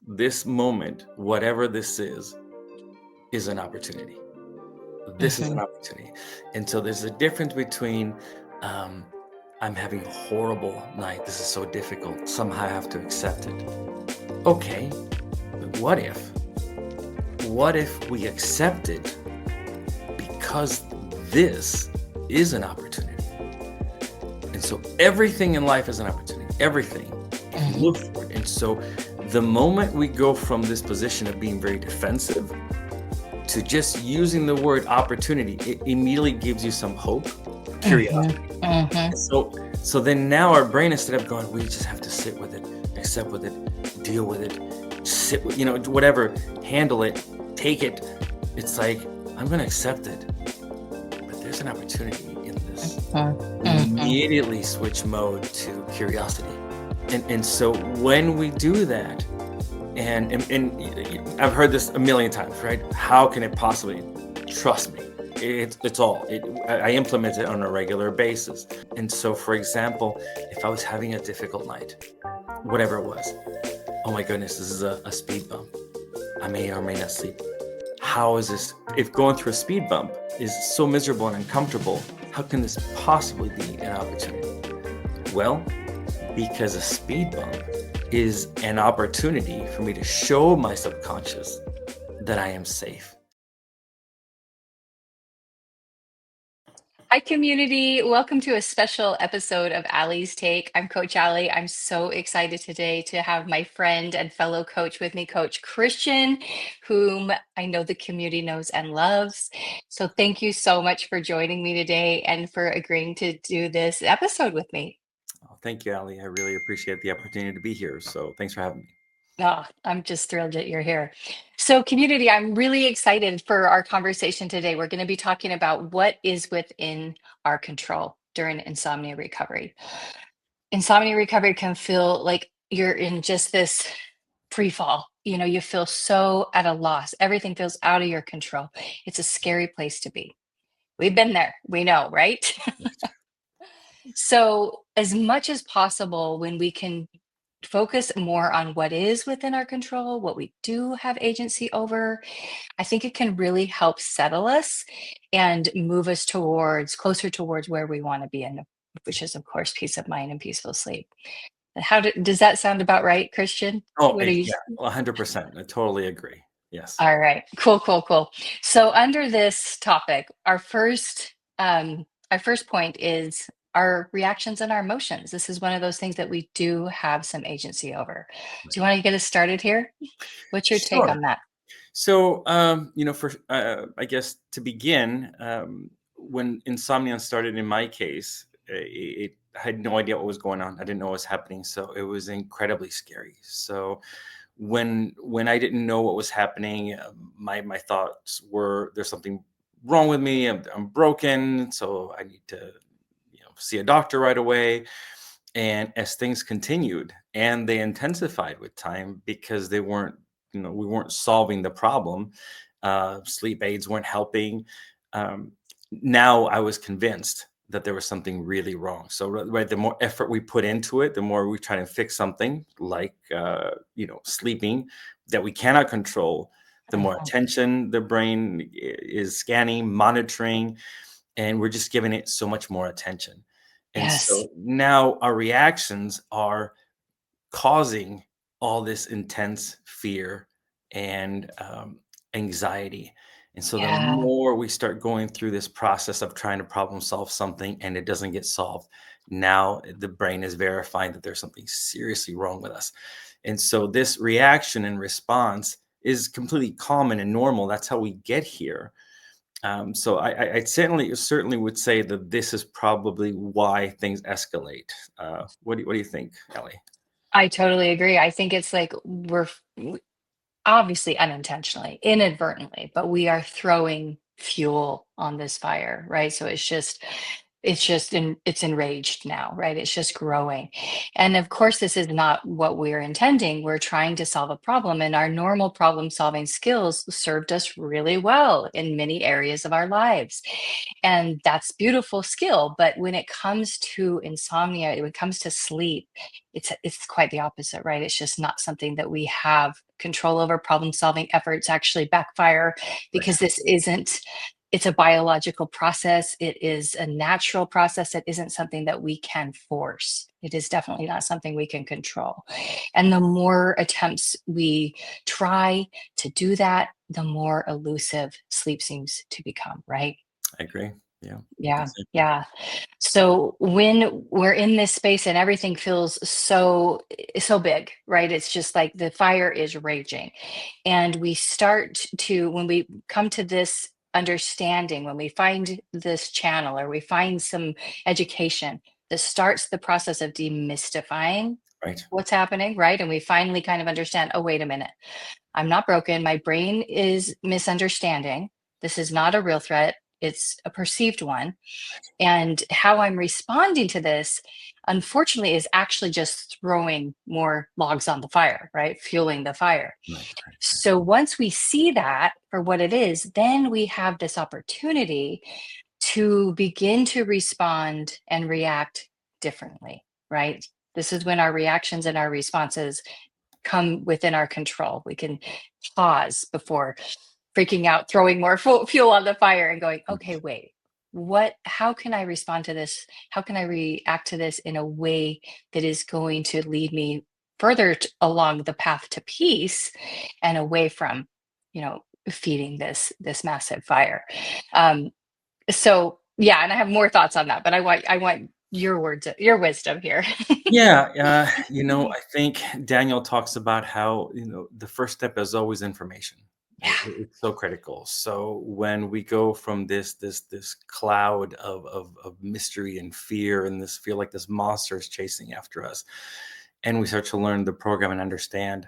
this moment, whatever this is an opportunity. This is Mhm. an opportunity. And so there's a difference between um, I'm having a horrible night. This is so difficult. Somehow I have to accept it. Okay, but what if? What if we accept it because this is an opportunity? And so everything in life is an opportunity. Everything, if you Mhm. look for it. And so the moment we go from this position of being very defensive to just using the word opportunity, it immediately gives you some hope, Mhm. curiosity. Mhm. And so then now our brain, instead of going, we just have to sit with it, accept with it, deal with it, sit with, whatever, handle it, take it. It's like, I'm going to accept it, but there's an opportunity in this. Mhm. We Mhm. immediately switch mode to curiosity. And so when we do that, and I've heard this a million times, right? How can it possibly? Trust me, it's all. I implement it on a regular basis. And so, for example, if I was having a difficult night, whatever it was, oh my goodness, this is a speed bump. I may or may not sleep. How is this? If going through a speed bump is so miserable and uncomfortable, how can this possibly be an opportunity? Well, because a speed bump is an opportunity for me to show my subconscious that I am safe. Hi, community. Welcome to a special episode of Allie's Take. I'm Coach Allie. I'm so excited today to have my friend and fellow coach with me, Coach Christian, whom I know the community knows and loves. So, thank you so much for joining me today and for agreeing to do this episode with me. Oh, thank you, Ali. I really appreciate the opportunity to be here. So thanks for having me. Oh, I'm just thrilled that you're here. So, community, I'm really excited for our conversation today. We're going to be talking about what is within our control during insomnia recovery. Insomnia recovery can feel like you're in just this free fall. You feel so at a loss. Everything feels out of your control. It's a scary place to be. We've been there. We know, right? So, as much as possible, when we can focus more on what is within our control, what we do have agency over, I think it can really help settle us and move us towards closer towards where we want to be in, which is of course peace of mind and peaceful sleep. Does that sound about right, Christian? Oh, What are you? yeah, 100%. I totally agree. Yes. All right, cool, cool, cool. So under this topic, our first point is our reactions and our emotions. This is one of those things that we do have some agency over. Do you Right. want to get us started here? What's your take Sure. on that? So, for I guess to begin, when insomnia started in my case, I had no idea what was going on. I didn't know what was happening, so it was incredibly scary. So, when I didn't know what was happening, my thoughts were, "There's something wrong with me. I'm broken. So I need to, see a doctor right away." And as things continued, and they intensified with time because we weren't solving the problem. Sleep aids weren't helping. Um, Now I was convinced that there was something really wrong. So, right, the more effort we put into it, the more we try to fix something like, sleeping that we cannot control. The more Mhm. attention the brain is scanning, monitoring, and we're just giving it so much more attention. And Yes. so now our reactions are causing all this intense fear and anxiety. And so the Yeah. more we start going through this process of trying to problem solve something and it doesn't get solved, now the brain is verifying that there's something seriously wrong with us. And so this reaction and response is completely common and normal. That's how we get here. So I certainly would say that this is probably why things escalate. What do you think, Ellie? I totally agree. I think it's like obviously unintentionally, inadvertently, but we are throwing fuel on this fire, right? So it's just It's just it's enraged now, right? It's just growing. And of course, this is not what we're intending. We're trying to solve a problem, and our normal problem solving skills served us really well in many areas of our lives. And that's beautiful skill. But when it comes to insomnia, when it comes to sleep, it's quite the opposite, right? It's just not something that we have control over. Problem solving efforts actually backfire Right. because this isn't, it's a biological process. It is a natural process. It isn't something that we can force. It is definitely not something we can control. And the more attempts we try to do that, the more elusive sleep seems to become, right? I agree. Yeah, Yeah, exactly. yeah. So when we're in this space and everything feels so big, right? It's just like the fire is raging. And we start to, when we come to this understanding, when we find this channel or we find some education that starts the process of demystifying Right. what's happening, right? And we finally kind of understand, oh, wait a minute. I'm not broken. My brain is misunderstanding. This is not a real threat. It's a perceived one, and how I'm responding to this, unfortunately, is actually just throwing more logs on the fire, right? Fueling the fire. Right. Right. Right. So once we see that for what it is, then we have this opportunity to begin to respond and react differently, right? This is when our reactions and our responses come within our control. We can pause before freaking out, throwing more fuel on the fire and going, okay, wait, how can I respond to this? How can I react to this in a way that is going to lead me further along the path to peace and away from, feeding this massive fire. Um, so yeah, and I have more thoughts on that, but I want your words, your wisdom here. Yeah, I think Daniel talks about how, the first step is always information. It's so critical. So when we go from this cloud of mystery and fear, and this feel like this monster is chasing after us, and we start to learn the program and understand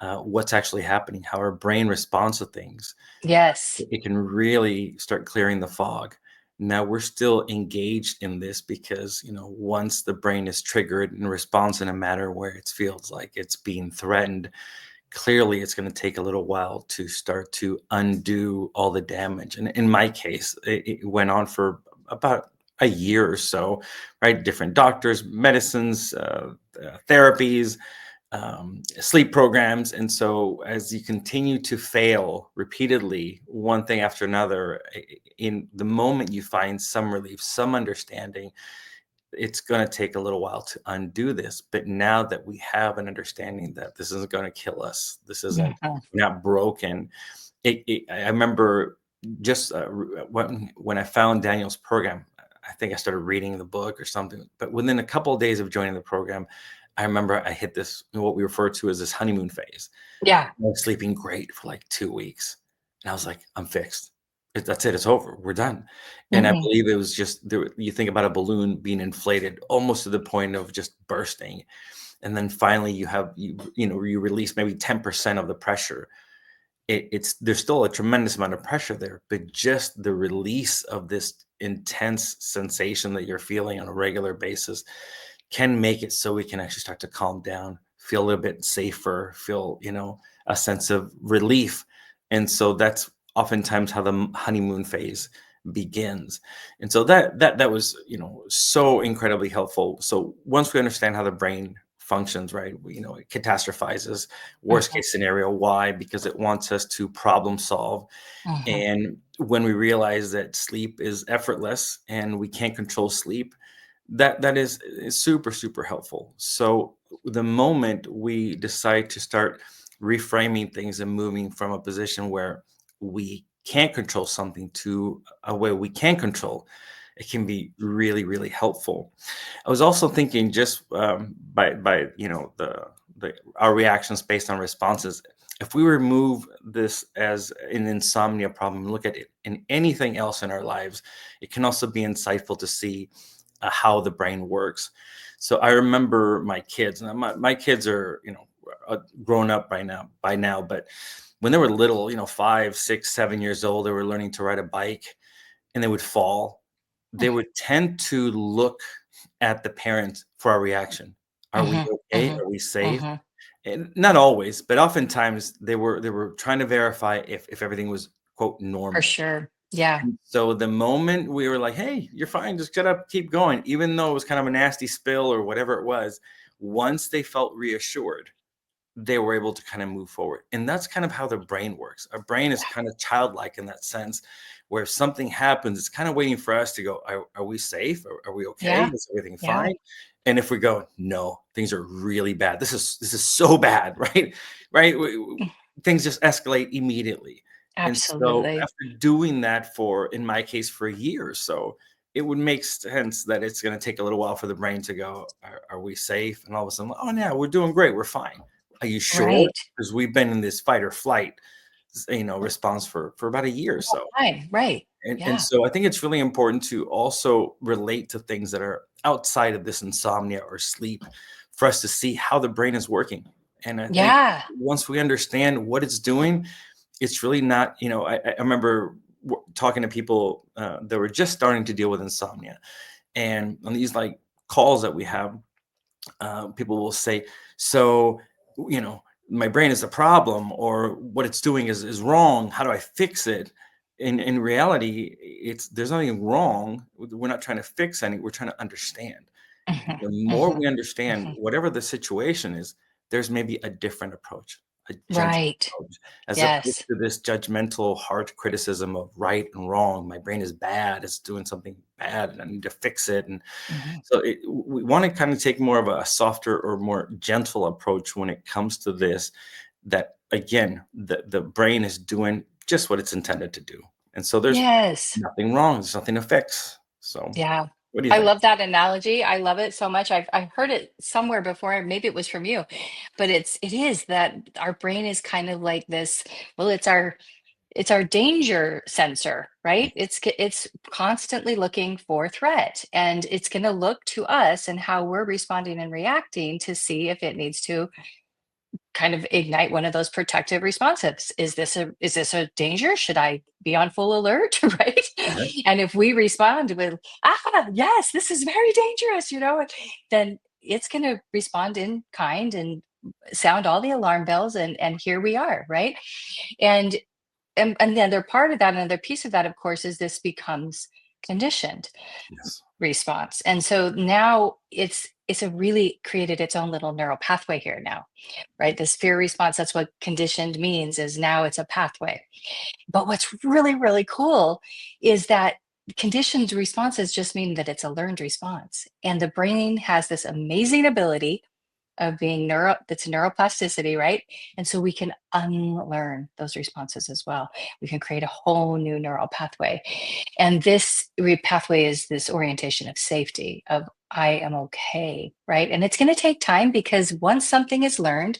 what's actually happening, how our brain responds to things, Yes. it can really start clearing the fog. Now we're still engaged in this because, once the brain is triggered and responds in a manner where it feels like it's being threatened, clearly it's going to take a little while to start to undo all the damage. And in my case, it went on for about a year or so, right? Different doctors, medicines, therapies, sleep programs. And so, as you continue to fail repeatedly, one thing after another, in the moment you find some relief, some understanding, it's going to take a little while to undo this. But now that we have an understanding that this isn't going to kill us, this isn't Mhm. not broken. I remember just when I found Daniel's program, I think I started reading the book or something. But within a couple of days of joining the program, I remember I hit this, what we refer to as this honeymoon phase. Yeah. I was sleeping great for like 2 weeks, and I was like, "I'm fixed. That's it. It's over. We're done." And I Mhm. believe it was just there. You think about a balloon being inflated almost to the point of just bursting, and then finally you release maybe 10% of the pressure. It's there's still a tremendous amount of pressure there, but just the release of this intense sensation that you're feeling on a regular basis can make it so we can actually start to calm down, feel a little bit safer, feel, a sense of relief. And so that's oftentimes how the honeymoon phase begins. And so that was, so incredibly helpful. So once we understand how the brain functions, right, it catastrophizes, worst Mhm. case scenario. Why? Because it wants us to problem solve. Mhm. And when we realize that sleep is effortless and we can't control sleep, that is super, super helpful. So the moment we decide to start reframing things and moving from a position where we can't control something to a way we can control, it can be really, really helpful. I was also thinking, just by the our reactions based on responses. If we remove this as an insomnia problem, look at it in anything else in our lives, it can also be insightful to see how the brain works. So I remember my kids, and my kids are grown up by now, but when they were little, 5, 6, 7 years old, they were learning to ride a bike, and they would fall. they would tend to look at the parent for our reaction. Are we Mhm, okay? mhm, Are we safe? mhm. And not always, but oftentimes they were trying to verify if everything was quote For normal. sure. Yeah. And so the moment we were like, "Hey, you're fine, just get up, keep going," even though it was kind of a nasty spill or whatever it was, once they felt reassured, they were able to kind of move forward. And that's kind of how the brain works. Our brain is kind of childlike in that sense, where if something happens, it's kind of waiting for us to go, are we safe? Are we okay? Yeah. Is everything Yeah. fine? And if we go, no, things are really bad. This is so bad, right? Right? Mm. Things just escalate immediately. And so Absolutely. after doing that for, in my case, for a year or so, it would make sense that it's going to take a little while for the brain to go, are we safe? And all of a sudden, oh, yeah, we're doing great. We're fine. Are you sure? Right. Because we've been in this fight or flight, response for about a year or Whole so. time. Right. And Yeah. so I think it's really important to also relate to things that are outside of this insomnia or sleep for us to see how the brain is working. And I think Yeah. once we understand what it's doing, it's really not, I remember talking to people that were just starting to deal with insomnia. And on these like calls that we have, people will say, so, you know, my brain is the problem, or what it's doing is wrong. How do I fix it? In reality, there's nothing wrong. We're not trying to fix anything. We're trying to understand. Mhm, The more mhm, we understand mhm. whatever the situation is, there's maybe a different approach, a gentle Right. approach, as opposed Yes. to this judgmental, harsh criticism of right and wrong. My brain is bad. It's doing something bad, and I need to fix it. And Mhm. so we want to kind of take more of a softer or more gentle approach when it comes to this. That again, the brain is doing just what it's intended to do, and so there's Yes. nothing wrong. There's nothing to fix. So, Yeah. what do you I think? love that analogy. I love it so much. I've heard it somewhere before. Maybe it was from you, but it is that our brain is kind of like this. Well, it's our danger sensor, right? It's constantly looking for threat, and it's going to look to us and how we're responding and reacting to see if it needs to kind of ignite one of those protective responses. Is this a danger? Should I be on full alert? Right. Right. And if we respond with, yes, this is very dangerous, then it's going to respond in kind and sound all the alarm bells, and here we are, right? And and the other part of that, another piece of that, of course, is this becomes conditioned Yes. response. And so now it's a really created its own little neural pathway here now, right? This fear response, that's what conditioned means, is now it's a pathway. But what's really, really cool is that conditioned responses just mean that it's a learned response. And the brain has this amazing ability of being that's neuroplasticity, right? And so we can unlearn those responses as well. We can create a whole new neural pathway. And this pathway is this orientation of safety, of I am okay, right? And it's going to take time, because once something is learned,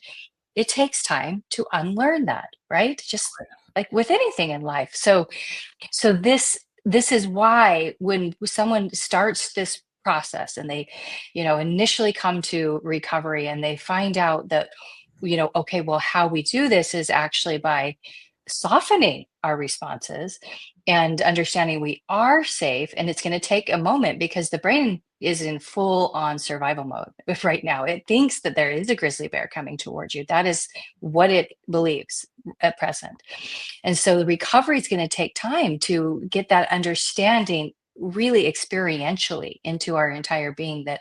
it takes time to unlearn that, right? Just like with anything in life. So this is why when someone starts this process and they initially come to recovery and they find out that okay, well, how we do this is actually by softening our responses and understanding we are safe. And it's going to take a moment, because the brain is in full on survival mode right now. It thinks that there is a grizzly bear coming towards you. That is what it believes at present. And so the recovery is going to take time to get that understanding really experientially into our entire being, that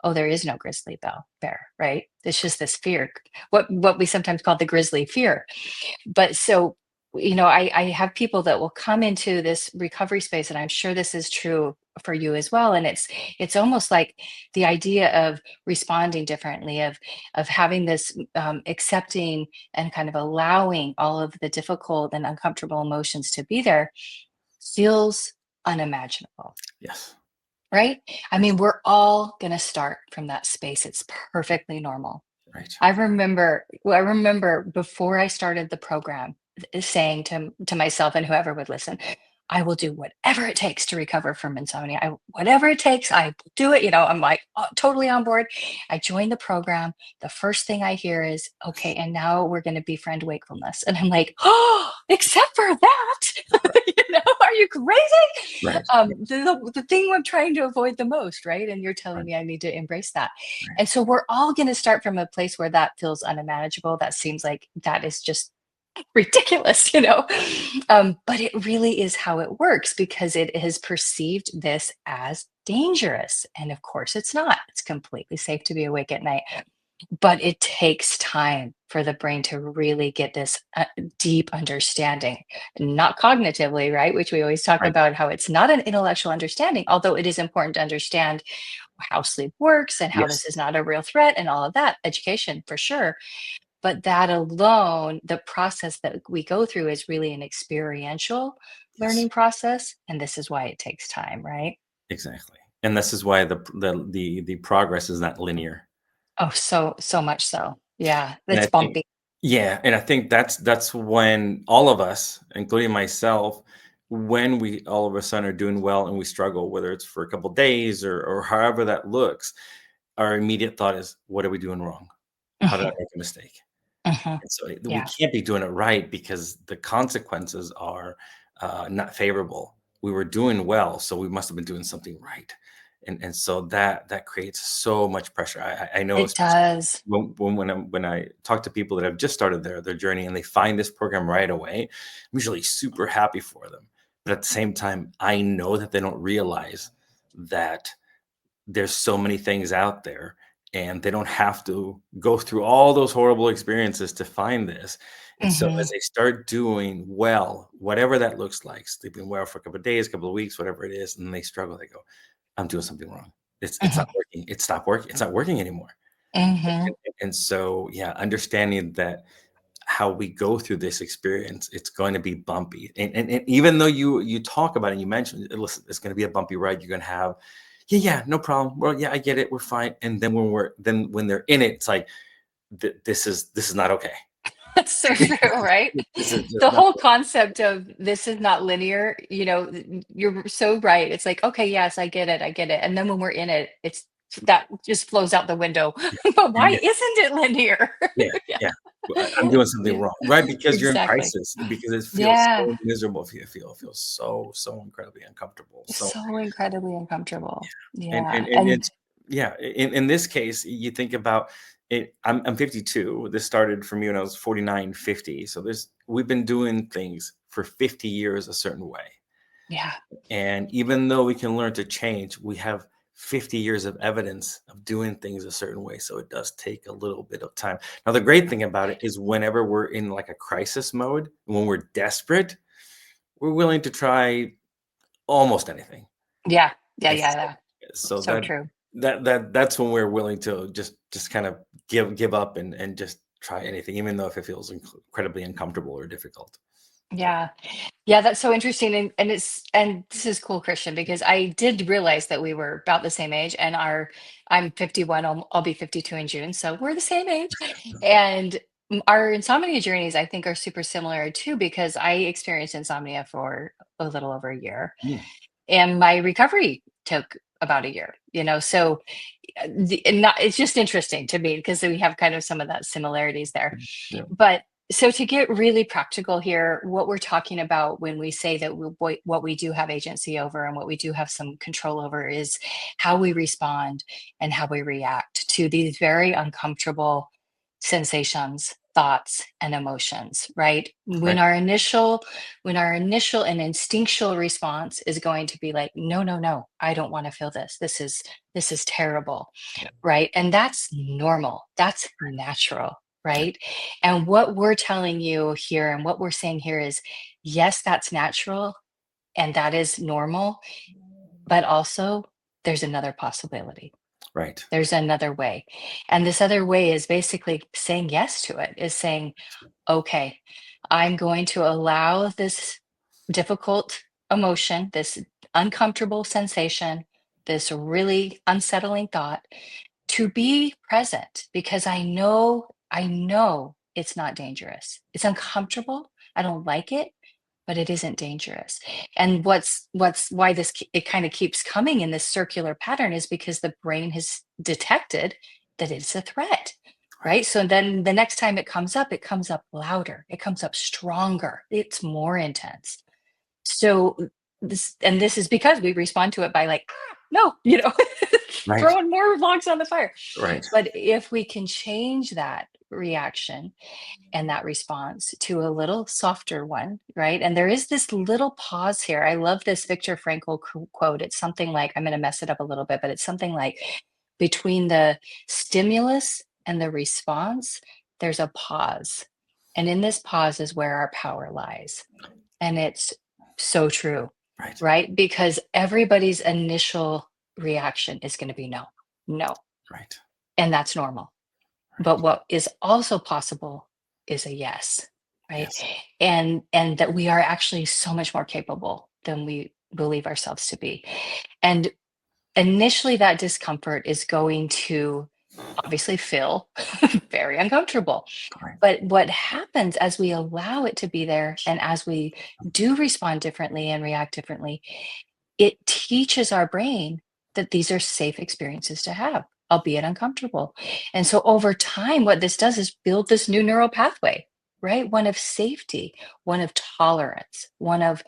oh, there is no grizzly bear, right? It's just this fear, what we sometimes call the grizzly fear. But so I have people that will come into this recovery space, and I'm sure this is true for you as well. And it's almost like the idea of responding differently, of having this accepting and kind of allowing all of the difficult and uncomfortable emotions to be there, feels unimaginable. Yes. Right? I Yes. mean, we're all going to start from that space. It's perfectly normal. Right. I remember before I started the program, saying to myself and whoever would listen, I will do whatever it takes to recover from insomnia. Whatever it takes, I will do it. I'm like, totally on board. I joined the program. The first thing I hear is, okay, and now we're going to befriend wakefulness. And I'm like, oh, except for that, are you crazy? Right. The thing I'm trying to avoid the most, right? And you're telling Right. me I need to embrace that. Right. And so we're all going to start from a place where that feels unmanageable. That seems like that is just ridiculous, but it really is how it works because it has perceived this as dangerous. And of course, it's not. It's completely safe to be awake at night. But it takes time for the brain to really get this deep understanding, not cognitively, right? Which we always talk Right. about how it's not an intellectual understanding, although it is important to understand how sleep works and how Yes. this is not a real threat and all of that, education for sure. But that alone, the process that we go through is really an experiential Yes. learning process. And this is why it takes time, right? Exactly. And this is why the progress is not linear. Oh, so much so. Yeah, And it's I think, bumpy. yeah, and I think that's when all of us, including myself, when we all of a sudden are doing well and we struggle, whether it's for a couple days or however that looks, our immediate thought is, what are we doing wrong? How did I Mhm, make a mistake? mhm. And so we Yeah. can't be doing it right because the consequences are not favorable. We were doing well, so we must have been doing something right. And so that creates so much pressure. I know, It especially does. when I talk to people that have just started their journey and they find this program right away, I'm usually super happy for them. But at the same time, I know that they don't realize that there's so many things out there and they don't have to go through all those horrible experiences to find this. And so Mhm, as they start doing well, whatever that looks like, sleeping well for a couple of days, a couple of weeks, whatever it is, and they struggle, they go, I'm doing something wrong. It's mhm, not working. It stopped working. It's not working anymore. mhm, And so, yeah, understanding that how we go through this experience, it's going to be bumpy. And even though you talk about it, you mentioned, listen, it's going to be a bumpy ride. You're going to have, yeah, yeah, no problem. Well, yeah, I get it. We're fine. And then when they're in it, it's like, this is not okay. That's so true, right? This is just The not whole concept of this is not linear, you're so right. It's like, "Okay, yes, I get it," and then when we're in it, it's that just flows out the window. yeah, But why yeah, isn't it linear? yeah, Yeah. yeah. I'm doing something Yeah, wrong, right? Because you're in exactly. crisis, because it feels Yeah, so miserable. It feels so incredibly uncomfortable. So so incredibly uncomfortable. and Yeah, and and it's yeah, in this case, you think about it. I'm 52. This started for me when I was 49, 50. So we've been doing things for 50 years a certain way. yeah, And even though we can learn to change, we have 50 years of evidence of doing things a certain way. So it does take a little bit of time. Now, the great thing about it is whenever we're in like a crisis mode, when we're desperate, we're willing to try almost anything. yeah, yeah, And yeah, so, yeah. so So that true. that's when we're willing to just kind of give up and just try anything, even though if it feels incredibly uncomfortable or difficult. So Yeah. Yeah, that's so interesting, and this is cool, Christian, because I did realize that we were about the same age, and I'm 51, I'll be 52 in June, so we're the same age, and our insomnia journeys, I think, are super similar too, because I experienced insomnia for a little over a year, mm, and my recovery took about a year, so and not, it's just interesting to me because we have kind of some of that similarities there. yeah, But so to get really practical here, what we're talking about when we say that what we do have agency over and what we do have some control over is how we respond and how we react to these very uncomfortable sensations, thoughts, and emotions, right? right, When our initial and instinctual response is going to be like, no, no, no, I don't want to feel this. This is terrible, yeah, right? And that's normal. That's natural, yeah, right? And what we're telling you here and what we're saying here is yes, that's natural and that is normal, but also there's another possibility. right, There's another way. And this other way is basically saying yes to it, is saying, okay, I'm going to allow this difficult emotion, this uncomfortable sensation, this really unsettling thought to be present because I know it's not dangerous. It's uncomfortable. I don't like it, but it isn't dangerous. And what's why it kind of keeps coming in this circular pattern is because the brain has detected that it's a threat. right, Right. So then the next time it comes up louder, it comes up stronger, it's more intense. So this is because we respond to it by like, "Ah, no," Right. throwing more logs on the fire. Right. But if we can change that reaction and that response to a little softer one, right? And there is this little pause here. I love this Viktor Frankl quote. It's something like, I'm going to mess it up a little bit, but it's something like, between the stimulus and the response, there's a pause. And in this pause is where our power lies. And it's so true, Right. right? Because everybody's initial reaction is going to be no, no. Right. And that's normal. But what is also possible is a yes, right? Yes. And that we are actually so much more capable than we believe ourselves to be. And initially that discomfort is going to obviously feel very uncomfortable. Right. But what happens as we allow it to be there and as we do respond differently and react differently, it teaches our brain that these are safe experiences to have, albeit uncomfortable. And so over time, what this does is build this new neural pathway, right? One of safety, one of tolerance, one of,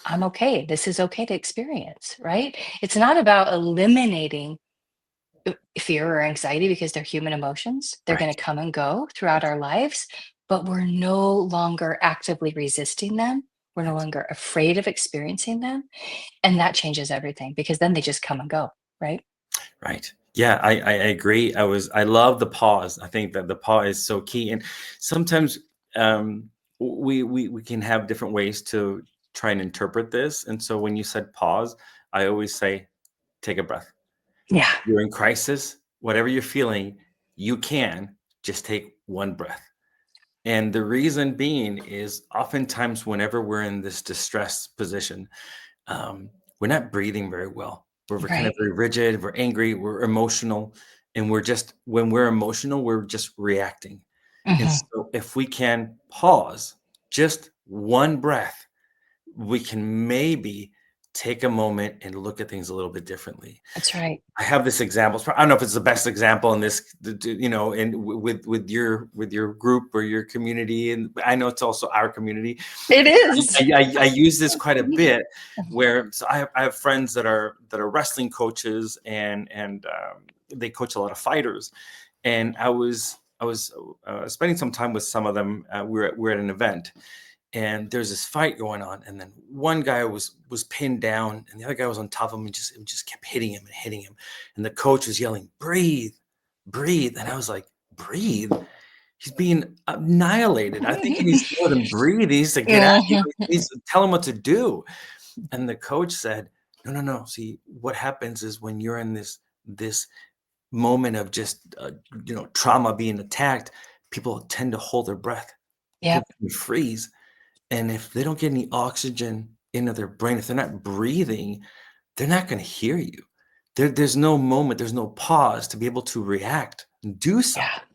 I'm okay. This is okay to experience, right? It's not about eliminating fear or anxiety because they're human emotions. They're going Right. to come and go throughout our lives, but we're no longer actively resisting them. We're no Right. longer afraid of experiencing them. And that changes everything because then they just come and go, right? Right. Yeah, I agree. I love the pause. I think that the pause is so key. And sometimes we can have different ways to try and interpret this. And so when you said pause, I always say, take a breath. Yeah, You're in crisis, whatever you're feeling, you can just take one breath. And the reason being is oftentimes whenever we're in this distressed position, we're not breathing very well. We're kind of right. very rigid, we're angry, we're emotional, and when we're emotional, we're just reacting. And Hmm. so if we can pause just one breath, we can maybe take a moment and look at things a little bit differently. That's right. I have this example. I don't know if it's the best example in this, and with your group or your community, and I know it's also our community. It is. I use this quite a bit. Where so I have friends that are wrestling coaches and they coach a lot of fighters, and I was spending some time with some of them. We're at an event, and there's this fight going on, and then one guy was pinned down and the other guy was on top of him and just kept hitting him and hitting him, and the coach was yelling, breathe, breathe, and I was like, breathe? He's being annihilated. I think he needs to more than breathe. He needs to get out. He Mhm. needs to tell him what to do. And the coach said, no, no, no, see, what happens is when you're in this moment of just trauma, being attacked, people tend to hold their breath, people Yep. can freeze, and if they don't get any oxygen into their brain, if they're not breathing, they're not going to hear you. There's no moment, there's no pause to be able to react and do Yeah. something.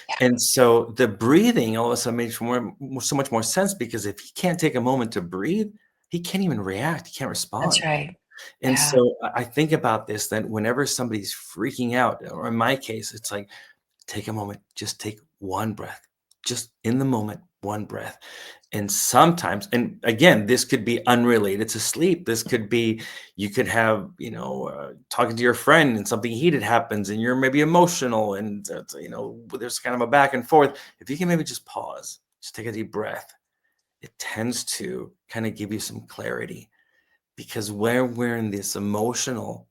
Yeah. And so the breathing all of a sudden made so much more sense, because if he can't take a moment to breathe, he can't even react. He can't That's respond. right. And Yeah. so I think about this, that whenever somebody's freaking out, or in my case, it's like, take a moment, just take one breath, just in the moment, one breath. And sometimes, and again, this could be unrelated to sleep. This could be, you could have, talking to your friend and something heated happens and you're maybe emotional and, there's kind of a back and forth. If you can maybe just pause, just take a deep breath, it tends to kind of give you some clarity, because when we're in this emotional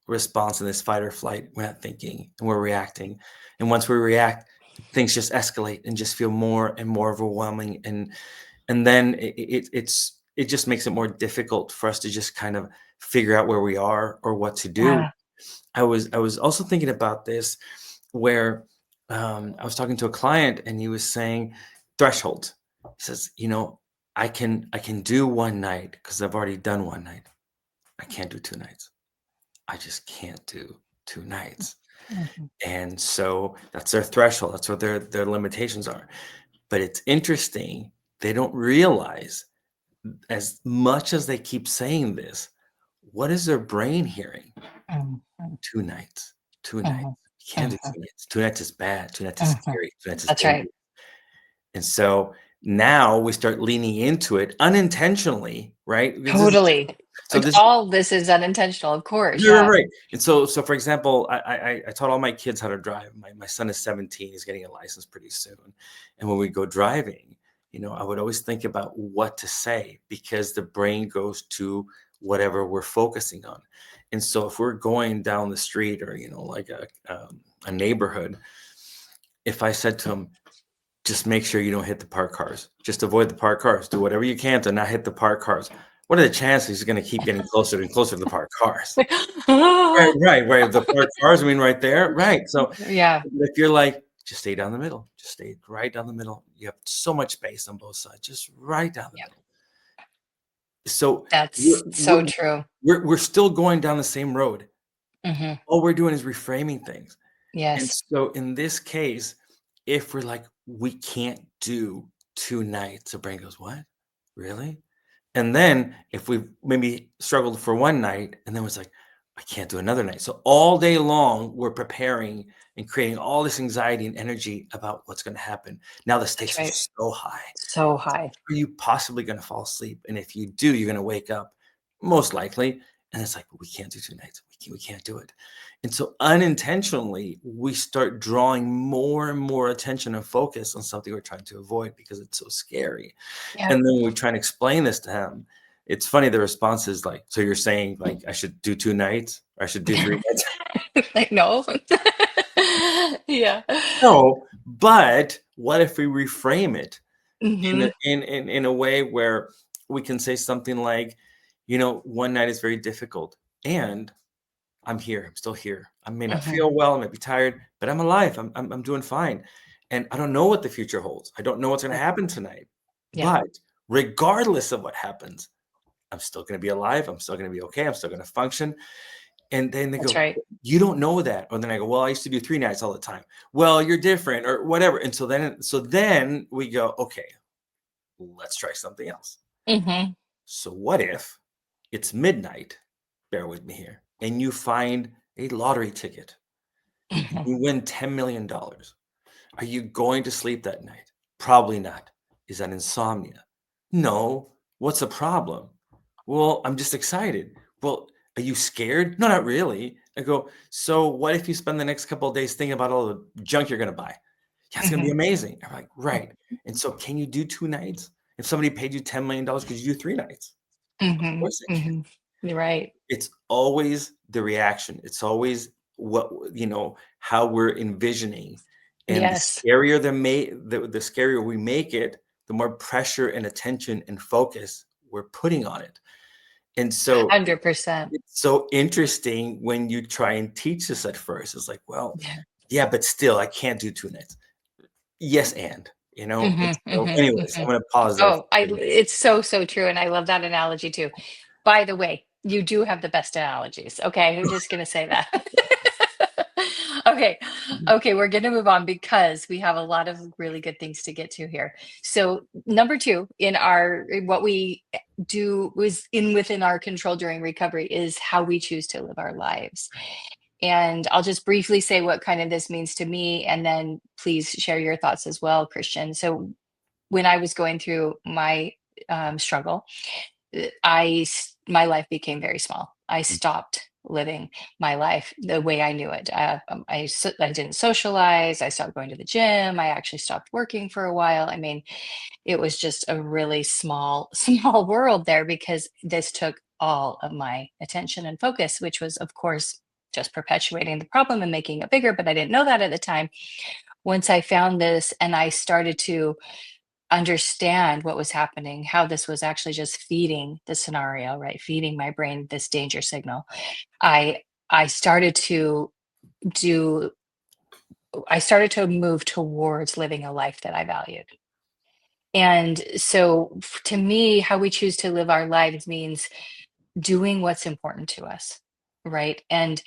response, in this fight or flight, we're not thinking and we're reacting. And once we react, things just escalate and just feel more and more overwhelming. And then it just makes it more difficult for us to just kind of figure out where we are or what to do. Yeah. I was also thinking about this, where I was talking to a client and he was saying thresholds. He says, I can do one night because I've already done one night. I can't do 2 nights. I just can't do 2 nights. Mhm. And so that's their threshold. That's what their limitations are. But it's interesting. They don't realize, as much as they keep saying this, what is their brain hearing? Mhm. Mhm. 2 nights, 2 nights. Mhm. You can't do Mhm. 2 nights. 2 nights is bad. 2 nights is Mhm. scary. 2 nights is That's right. dangerous. And so Now we start leaning into it unintentionally, right? Because this is just, Totally. so this All this is unintentional, of course. right, right, Yeah. right. And so for example, I taught all my kids how to drive. My son is 17, he's getting a license pretty soon. And when we go driving, I would always think about what to say because the brain goes to whatever we're focusing on. And so if we're going down the street or, like a neighborhood, if I said to him, just make sure you don't hit the parked cars. Just avoid the parked cars. Do whatever you can to not hit the parked cars. What are the chances he's going to keep getting closer and closer to the parked cars? Right, right, right. The parked cars, I mean, right there. Right. So Yeah, if you're like, just stay down the middle, just stay right down the middle. You have so much space on both sides, just right down the yeah. middle. So we're That's so we're true. we're still going down the same road. Hmm. All we're doing is reframing things. And Yes, so in this case, if we're like, we can't do 2 nights, the brain goes, "What? Really?" And then if we maybe struggled for 1 night and then was like, "I can't do another night." So all day long, we're preparing and creating all this anxiety and energy about what's gonna happen. Now the that's stakes are right. so high. So high. Are you possibly gonna fall asleep? And if you do, you're gonna wake up most likely, and it's like, "We can't do 2 nights. We can't do it." And so unintentionally, we start drawing more and more attention and focus on something we're trying to avoid because it's so scary. Yeah. And then we try and explain this to him. It's funny, the response is like, "So you're saying, like, I should do 2 nights? Or I should do 3 nights?" Like, no. Yeah. No, but what if we reframe it in a Hmm. in a way where we can say something like, "1 night is very difficult, and I'm here. I'm still here. I may not Hmm. feel well, I may be tired, but I'm alive. I'm doing fine. And I don't know what the future holds. I don't know what's gonna Yeah. happen tonight. Yeah. But regardless of what happens, I'm still gonna be alive. I'm still gonna be okay. I'm still gonna function." And then they That's go, right. "You don't know that." Or then I go, "Well, I used to do 3 nights all the time." "Well, you're different," or whatever. And so then we go, "Okay, let's try something else." Hmm. So what if it's midnight, bear with me here, and you find a lottery ticket and Hmm. you win $10,000,000? Are you going to sleep that night? Probably not. Is that insomnia? No. What's the problem? Well, I'm just excited. Well, are you scared? No, not really. I go, so what if you spend the next couple of days thinking about all the junk you're going to buy? Yeah, it's going to be Hmm. amazing. I'm like, right. And so can you do 2 nights? If somebody paid you $10,000,000, could you do 3 nights? Of Hmm. course they can. Hmm. You're right. It's always the reaction. It's always how we're envisioning. And the Yes. scarier the scarier we make it, the more pressure and attention and focus we're putting on it. And so 100%. it's so interesting when you try and teach this at first. It's like, well, Yeah. yeah, but still I can't do 2 nights. Yes, and Mhm, so mhm, anyways, I'm mhm. gonna pause there. Oh, it's so, so true, and I love that analogy too. By the way, you do have the best analogies, okay? I'm just gonna say that. Okay, okay, we're gonna move on because we have a lot of really good things to get to here. So, number 2 in what we do was within our control during recovery is how we choose to live our lives. And I'll just briefly say what kind of this means to me, and then please share your thoughts as well, Christian. So, when I was going through my struggle, my life became very small. I stopped living my life the way I knew it. I didn't socialize. I stopped going to the gym. I actually stopped working for a while. I mean, it was just a really small, small world there because this took all of my attention and focus, which was, of course, just perpetuating the problem and making it bigger. But I didn't know that at the time. Once I found this and I started to understand what was happening, how this was actually just feeding the scenario, right? Feeding my brain this danger signal. I I started to do I started to move towards living a life that I valued. And so to me, how we choose to live our lives means doing what's important to us, right? And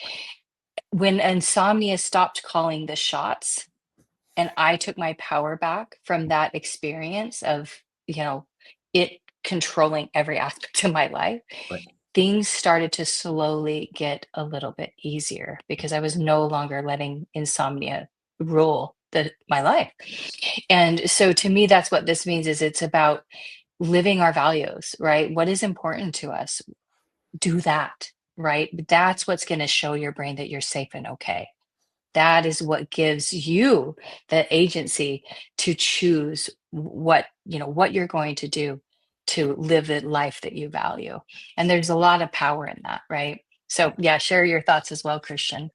when insomnia stopped calling the shots, and I took my power back from that experience of, it controlling every aspect of my life, Right. things started to slowly get a little bit easier because I was no longer letting insomnia rule my life. And so to me, that's what this means, is it's about living our values, right? What is important to us? Do that, right? That's what's going to show your brain that you're safe and okay. That is what gives you the agency to choose what you're going to do to live the life that you value. And there's a lot of power in that, right? So yeah, share your thoughts as well, Christian.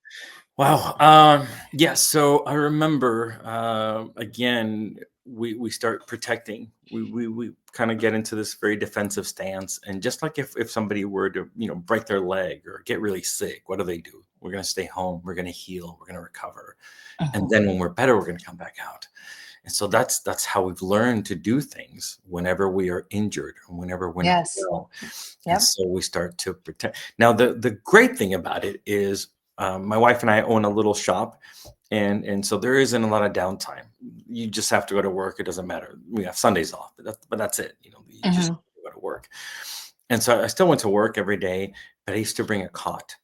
Wow. Yeah. So I remember, again, we start protecting. We kind of get into this very defensive stance, and just like if somebody were to break their leg or get really sick, what do? We're going to stay home. We're going to heal. We're going to recover, and Mhm. then when we're better, we're going to come back out. And so that's how we've learned to do things whenever we are injured, or whenever we're not Yes. well. And Yep. so we start to protect. Now, the great thing about it is, my wife and I own a little shop, and so there isn't a lot of downtime. You just have to go to work. It doesn't matter. We have Sundays off, but that's it. You just Mhm. go to work. And so I still went to work every day, but I used to bring a cot.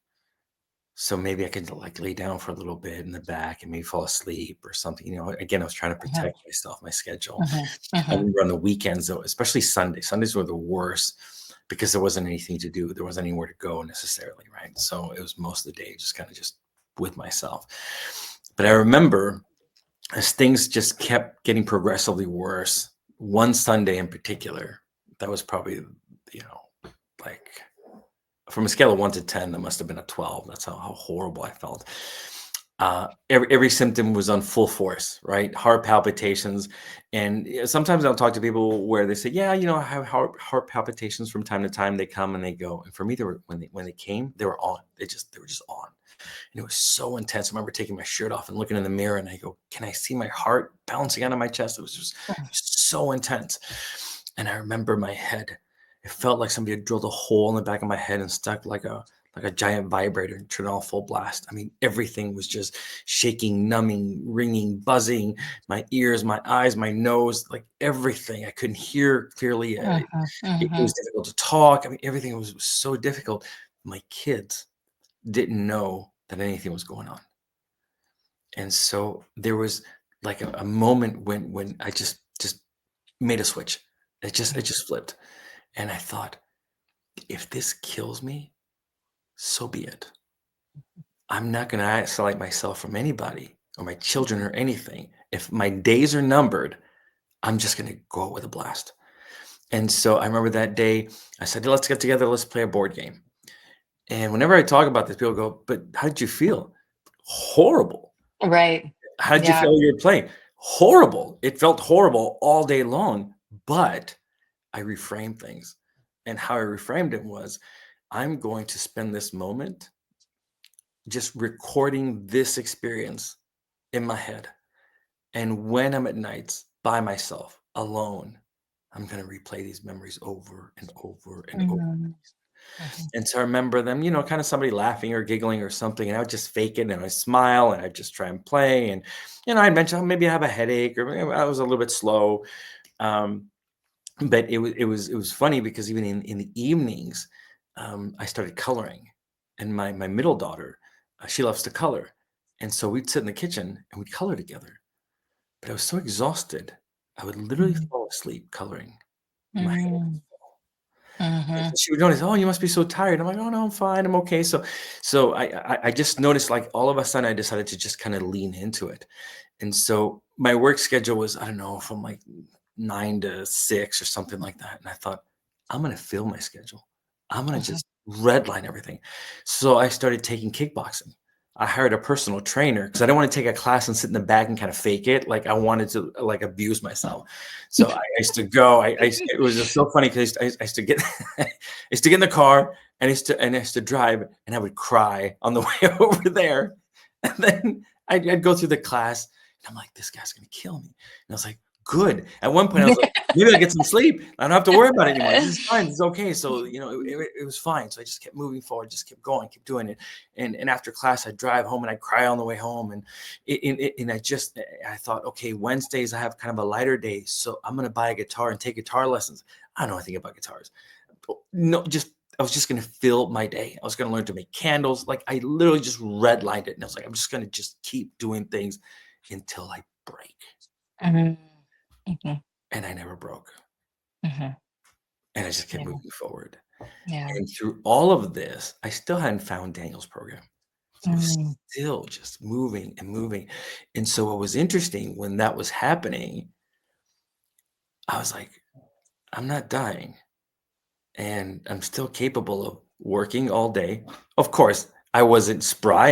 So maybe I could like lay down for a little bit in the back and maybe fall asleep or something. Again, I was trying to Mhm. protect myself, my schedule. Mhm. I Mhm. remember on the weekends, though, especially Sundays. Sundays were the worst because there wasn't anything to do. There wasn't anywhere to go necessarily, right? So it was most of the day just kind of just with myself. But I remember as things just kept getting progressively worse, one Sunday in particular, that was probably, like from a scale of 1 to 10, that must have been a 12. That's how horrible I felt. Every symptom was on full force, right? Heart palpitations. And sometimes I'll talk to people where they say, yeah, I have heart palpitations from time to time. They come and they go. And for me, they were, when they came, they were on. They were just on. And it was so intense. I remember taking my shirt off and looking in the mirror, and I go, can I see my heart bouncing out of my chest? It was just so intense. And I remember my head. It felt like somebody had drilled a hole in the back of my head and stuck like a giant vibrator and turned on full blast. I mean, everything was just shaking, numbing, ringing, buzzing. My ears, my eyes, my nose, like everything. I couldn't hear clearly. Mhm. It was Mhm. difficult to talk. I mean, everything was so difficult. My kids didn't know that anything was going on. And so there was like a moment when I just made a switch. It just flipped. And I thought, if this kills me, so be it. I'm not going to isolate myself from anybody or my children or anything. If my days are numbered, I'm just going to go out with a blast. And so I remember that day I said, let's get together. Let's play a board game. And whenever I talk about this, people go, but how did you feel? Horrible. Right. How did you Yeah. feel you were playing? Horrible. It felt horrible all day long, but I reframed things. And how I reframed it was, I'm going to spend this moment just recording this experience in my head. And when I'm at nights by myself, alone, I'm going to replay these memories over and over and over. Mhm. Mhm. And so I remember them, kind of somebody laughing or giggling or something, and I would just fake it and I smile and I just try and play. And I mentioned, oh, maybe I have a headache, or maybe I was a little bit slow. Um, but it was funny because even in the evenings, I started coloring, and my middle daughter, she loves to color, and so we'd sit in the kitchen and we'd color together. But I was so exhausted, I would literally Mhm. fall asleep coloring. My head would Mhm. fall. And Mhm. so she would notice, "Oh, you must be so tired." I'm like, "Oh, no, I'm fine. I'm okay." So I just noticed, like, all of a sudden, I decided to just kinda lean into it. And so my work schedule was, I don't know, from, like, 9 to 6 or something like that, and I thought, "I'm gonna fill my schedule. I'm gonna Mhm. just redline everything." So I started taking kickboxing. I hired a personal trainer because I didn't wanna take a class and sit in the back and kinda fake it, like, I wanted to, like, abuse myself. So I used to go, it was just so funny because I used to get I used to get in the car, and I used to drive, and I would cry on the way over there, and then I'd go through the class, and I'm like, "This guy's gonna kill me." And I was like, "Good." At one point, I was like, "Maybe I'll get some sleep. I don't have to worry about it anymore. This is fine. This is okay." So, it was fine. So I just kept moving forward, just kept going, kept doing it. And after class, I'd drive home and I'd cry on the way home. And I thought, okay, Wednesdays, I have kind of a lighter day. So I'm gonna buy a guitar and take guitar lessons. I don't know anything about guitars. No, I was just gonna fill my day. I was gonna learn to make candles. Like, I literally just redlined it, and I was like, I'm just gonna just keep doing things until I break. Mhm. Mhm. And I never broke. Mhm. And I just kept Yeah. moving forward. Yeah. And through all of this, I still hadn't found Daniel's program. So I was Mm. still just moving and moving. And so what was interesting when that was happening, I was like, I'm not dying. And I'm still capable of working all day. Of course, I wasn't spry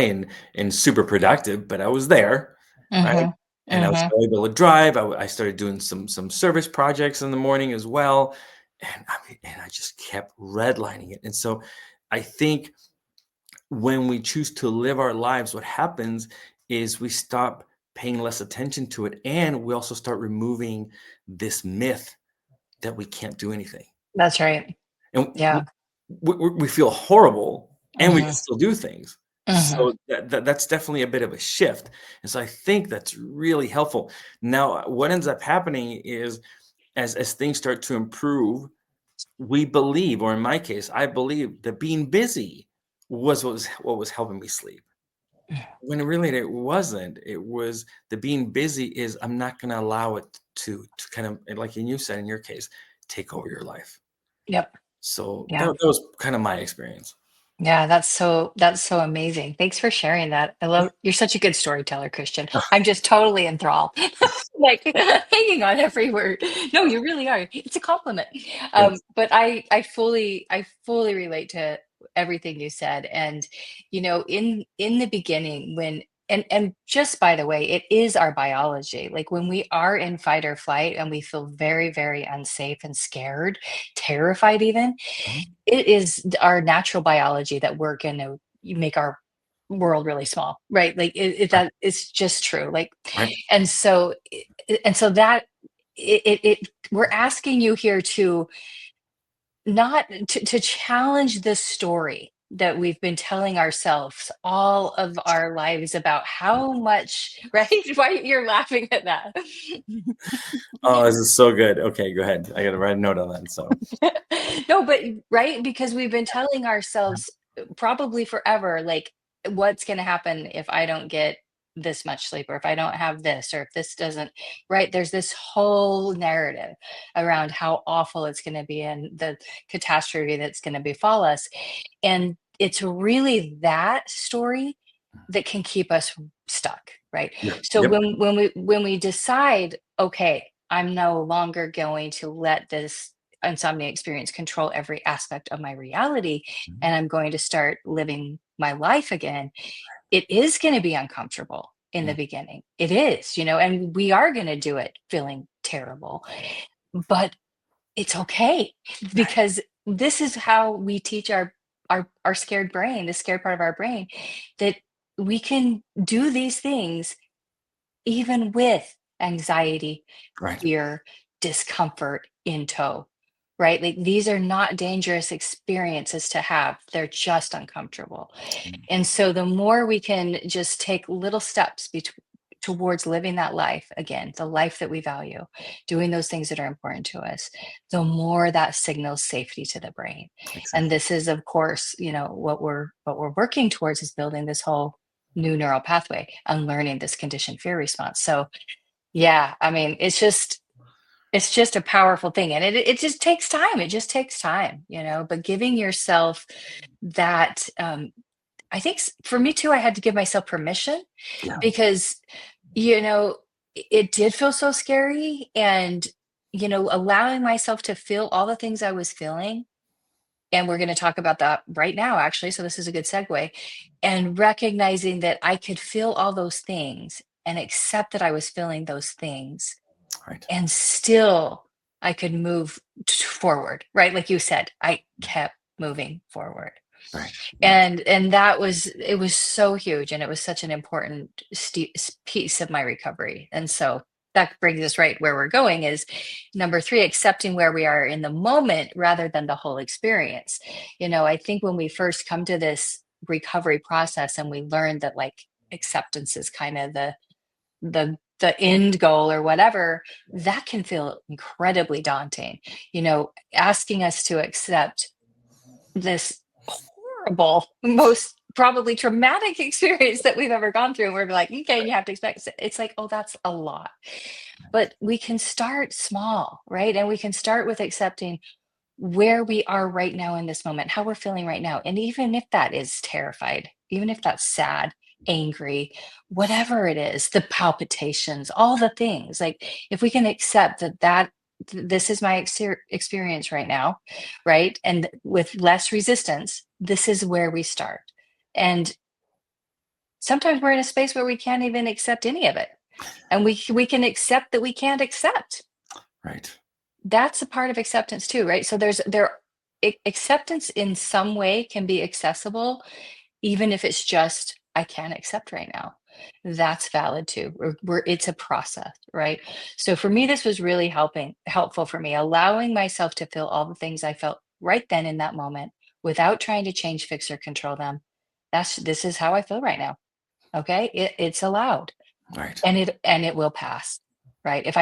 and super productive, but I was there, right? Mhm. And I was Mhm. still able to drive. I started doing some service projects in the morning as well, and I mean, and I just kept redlining it. And so, I think when we choose to live our lives, what happens is we stop paying less attention to it, and we also start removing this myth that we can't do anything. That's right. And Yeah. we feel horrible, and we can Mhm. still do things. Mhm. So that's definitely a bit of a shift, and so I think that's really helpful. Now, what ends up happening is as things start to improve, we believe, or in my case, I believe that being busy was what was helping me sleep, when really it wasn't. It was the being busy is I'm not gonna allow it to kind of, and like you said in your case, take over your life. Yep. So that Yeah. that was kind of my experience. Yeah, that's so amazing. Thanks for sharing that. I love you're such a good storyteller, Christian. I'm just totally enthralled. Like hanging on every word. No, you really are. It's a compliment. Thanks. But I fully relate to everything you said. And in the beginning and just by the way, it is our biology. Like when we are in fight or flight and we feel very, very unsafe and scared, terrified even, Mhm. it is our natural biology that we're gonna make our world really small, right? Like Right, that it's just true. Like, right, and so that we're asking you here to not to challenge this story that we've been telling ourselves all of our lives about how much, right? Why you're laughing at that? oh, this is so good. Okay, go ahead. I gotta write a note on that, so No, but right, because we've been telling ourselves probably forever, like, what's going to happen if I don't get this much sleep, or if I don't have this, or if this doesn't, right? There's this whole narrative around how awful it's going to be and the catastrophe that's going to befall us. And it's really that story that can keep us stuck, right? yeah, So yep, when we decide, okay, I'm no longer going to let this insomnia experience control every aspect of my reality, mhm, and I'm going to start living my life again, it is going to be uncomfortable in the mm, beginning. It is, and we are going to do it feeling terrible, but it's okay, because this is how we teach our scared brain, the scared part of our brain, that we can do these things even with anxiety, right, fear, discomfort in tow, right? Like these are not dangerous experiences to have. They're just uncomfortable. mm, And so the more we can just take little steps towards living that life again, the life that we value, doing those things that are important to us, the more that signals safety to the brain. And exactly, this is, of course, what we're working towards is building this whole new neural pathway, unlearning this conditioned fear response. So yeah, I mean, it's just a powerful thing, and it just takes time. It just takes time, but giving yourself that, I think for me too, I had to give myself permission, yeah, because you know it did feel so scary, and allowing myself to feel all the things I was feeling, and we're going to talk about that right now, actually, so this is a good segue, and recognizing that I could feel all those things and accept that I was feeling those things, right, and still I could move forward, right? Like you said, I kept moving forward. right, right, And it was so huge, and it was such an important piece of my recovery. And so that brings us right where we're going, is number 3, accepting where we are in the moment rather than the whole experience. I think when we first come to this recovery process and we learn that, like, acceptance is kind of the end goal or whatever, that can feel incredibly daunting. Asking us to accept this horrible, most probably traumatic experience that we've ever gone through. And we're like, okay, you have to expect it's like, oh, that's a lot. But we can start small, right? And we can start with accepting where we are right now in this moment, how we're feeling right now. And even if that is terrified, even if that's sad, angry, whatever it is, the palpitations, all the things, like if we can accept this is my experience right now, right? And with less resistance, this is where we start. And sometimes we're in a space where we can't even accept any of it. And we can accept that we can't accept. Right. That's a part of acceptance too, right? So acceptance in some way can be accessible, even if it's just I can't accept right now. That's valid too. It's a process, right? So for me, this was really helpful for me, allowing myself to feel all the things I felt right then in that moment without trying to change, fix, or control them. This is how I feel right now. Okay. It's allowed, Right. and it will pass, right? If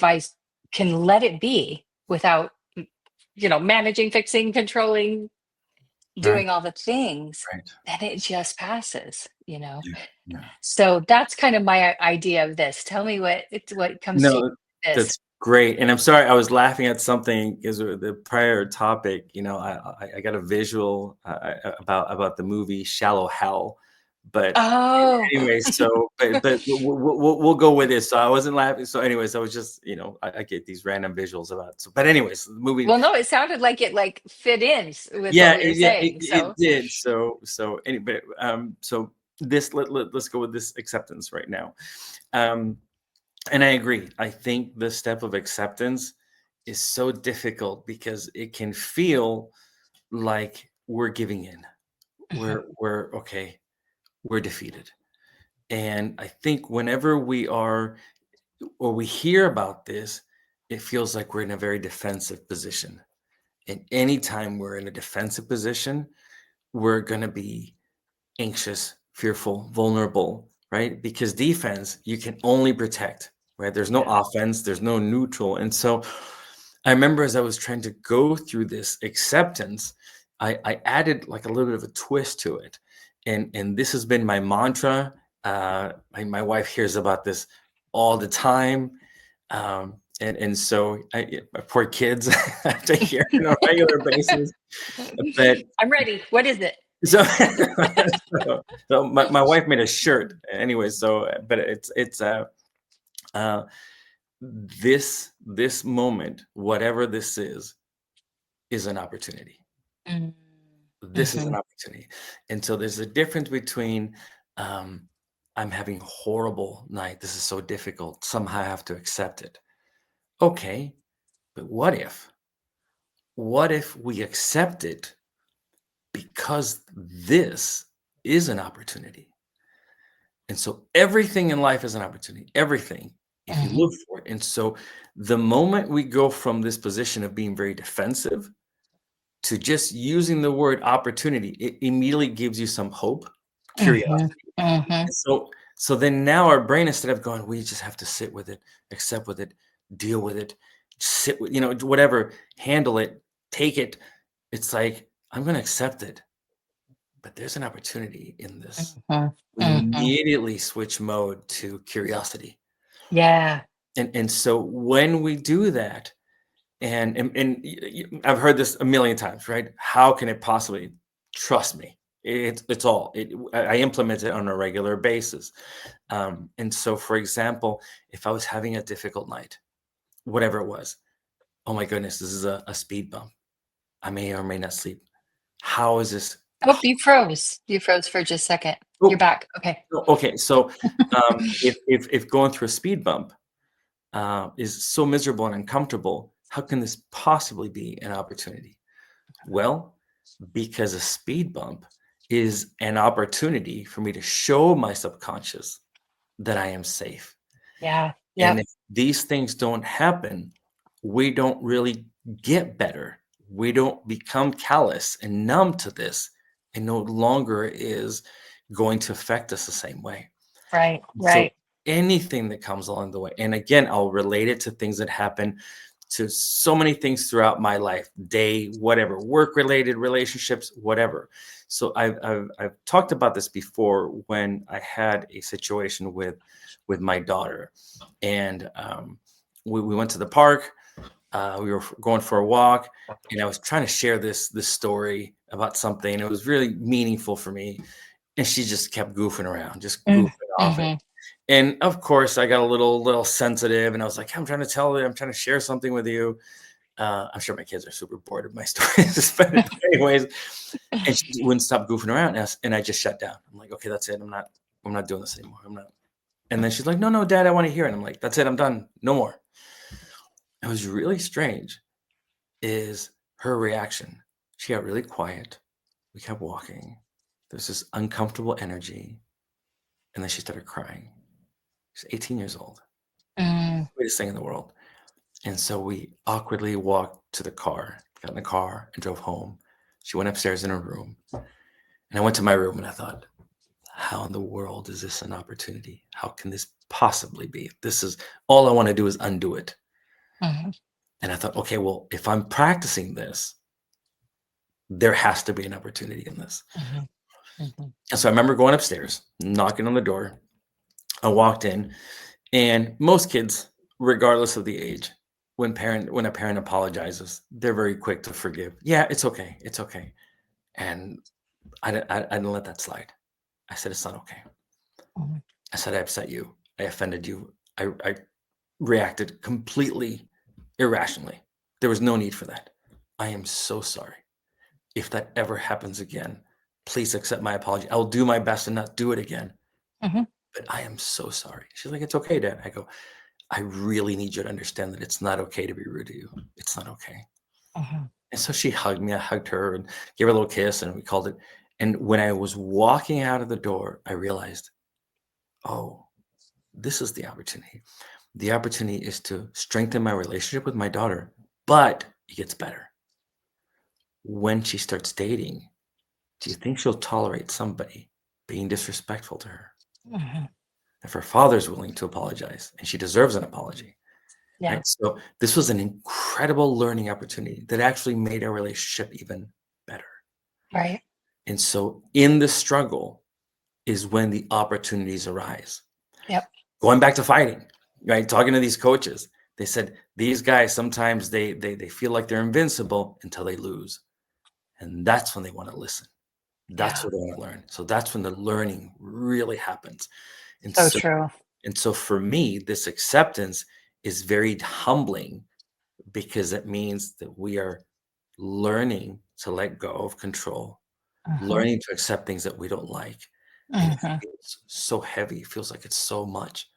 I can let it be without managing, fixing, controlling, Right. doing all the things, Right. then it just passes. Yeah. Yeah. So that's kind of my idea of this. Tell me what comes to you No, with this. that's great. And I'm sorry, I was laughing at something because the prior topic, I got a visual about the movie Shallow Hal. But Oh, anyway, so but we'll go with this. So I wasn't laughing. So anyways, I was just, I get these random visuals about. So, but anyways, the movie. well, no, it sounded like it like fit in with Yeah, what we were yeah, it, saying. it So, did. So anyway, so let's go with this acceptance right now. Um, And I agree. I think the step of acceptance is so difficult because it can feel like we're giving in. mhm, We're okay, we're defeated. And I think whenever we are or we hear about this, it feels like we're in a very defensive position. And anytime we're in a defensive position, we're going to be anxious, fearful, vulnerable, right? Because defense, you can only protect, right? There's no yeah, offense, there's no neutral. And so I remember as I was trying to go through this acceptance, I added like a little bit of a twist to it. And this has been my mantra. My wife hears about this all the time. And so my poor kids have to hear it on a regular basis. But I'm ready. What is it? so, so my wife made a shirt anyway. So, but uh, this moment, whatever this is an opportunity. Mm, This is an mhm, opportunity, and so there's a difference between um, I'm having a horrible night. This is so difficult. Somehow I have to accept it. Okay, but what if? What if we accept it because this is an opportunity? And so everything in life is an opportunity, everything, if you mhm, look for it. And so the moment we go from this position of being very defensive to just using the word opportunity, it immediately gives you some hope, mhm, curiosity. mhm. And so then now our brain, instead of going, we just have to sit with it, accept with it, deal with it, sit with, whatever, handle it, take it. It's like, I'm going to accept it, but there's an opportunity in this. Mhm, We mhm. immediately switch mode to curiosity. Yeah. And so when we do that, and I've heard this a million times, right? How can it possibly trust me? It's all I implement it on a regular basis. And so, for example, if I was having a difficult night, whatever it was, oh my goodness, this is a speed bump. I may or may not sleep. How is this? Oh, you froze. You froze for just a second. You're Oh, back. Okay. okay. So, if going through a speed bump is so miserable and uncomfortable, how can this possibly be an opportunity? Well, because a speed bump is an opportunity for me to show my subconscious that I am safe. Yeah. And Yep. if these things don't happen, we don't really get better. We don't become callous and numb to this. And no longer is going to affect us the same way. Right. So Right. anything that comes along the way, and again, I'll relate it to things that happen to so many things throughout my life, day, whatever, work related, relationships, whatever. So I've talked about this before when I had a situation with my daughter, and we went to the park. We were going for a walk, and I was trying to share this story about something. It was really meaningful for me, and she just kept goofing around, just goofing off it. Mm-hmm. And of course, I got a little sensitive, and I was like, I'm trying to tell you, I'm trying to share something with you. I'm sure my kids are super bored of my stories, but anyways, and she wouldn't stop goofing around, and I just shut down. I'm like, okay, that's it. I'm not doing this anymore. I'm not. And then she's like, no, Dad, I want to hear it. I'm like, that's it. I'm done. No more. It was really strange. Is her reaction? She got really quiet. We kept walking. There's this uncomfortable energy, and then she started crying. She's 18 years old. Mm. Greatest thing in the world. And so we awkwardly walked to the car, got in the car, and drove home. She went upstairs in her room. And I went to my room and I thought, how in the world is this an opportunity? How can this possibly be? This is all I want to do is undo it. Mm-hmm. And I thought, okay, well, if I'm practicing this, there has to be an opportunity in this. Mm-hmm. Mm-hmm. And so I remember going upstairs, knocking on the door. I walked in, and most kids, regardless of the age, when a parent apologizes, they're very quick to forgive. Yeah, it's okay. It's okay. And I didn't let that slide. I said, it's not okay. Mm-hmm. I said, I upset you. I offended you. I reacted completely irrationally. There was no need for that. I am so sorry. If that ever happens again, please accept my apology. I will do my best to not do it again. Mm-hmm. But I am so sorry. She's like, it's okay, Dad. I go, I really need you to understand that it's not okay to be rude to you. It's not okay. Mm-hmm. And so she hugged me. I hugged her and gave her a little kiss, and we called it. And when I was walking out of the door, I realized, oh, this is the opportunity. The opportunity is to strengthen my relationship with my daughter, but it gets better. When she starts dating, do you think she'll tolerate somebody being disrespectful to her? Mm-hmm. If her father's willing to apologize, and she deserves an apology, Yeah. right? So this was an incredible learning opportunity that actually made our relationship even better. Right. And so in the struggle is when the opportunities arise. Yep. Going back to fighting, right? Talking to these coaches, they said these guys sometimes they feel like they're invincible until they lose. And that's when they want to listen. That's Yeah. what they want to learn. So that's when the learning really happens. And So so true. and so for me, this acceptance is very humbling because it means that we are learning to let go of control, Mm-hmm. learning to accept things that we don't like. And it Mm-hmm. feels so heavy. It feels like it's so much.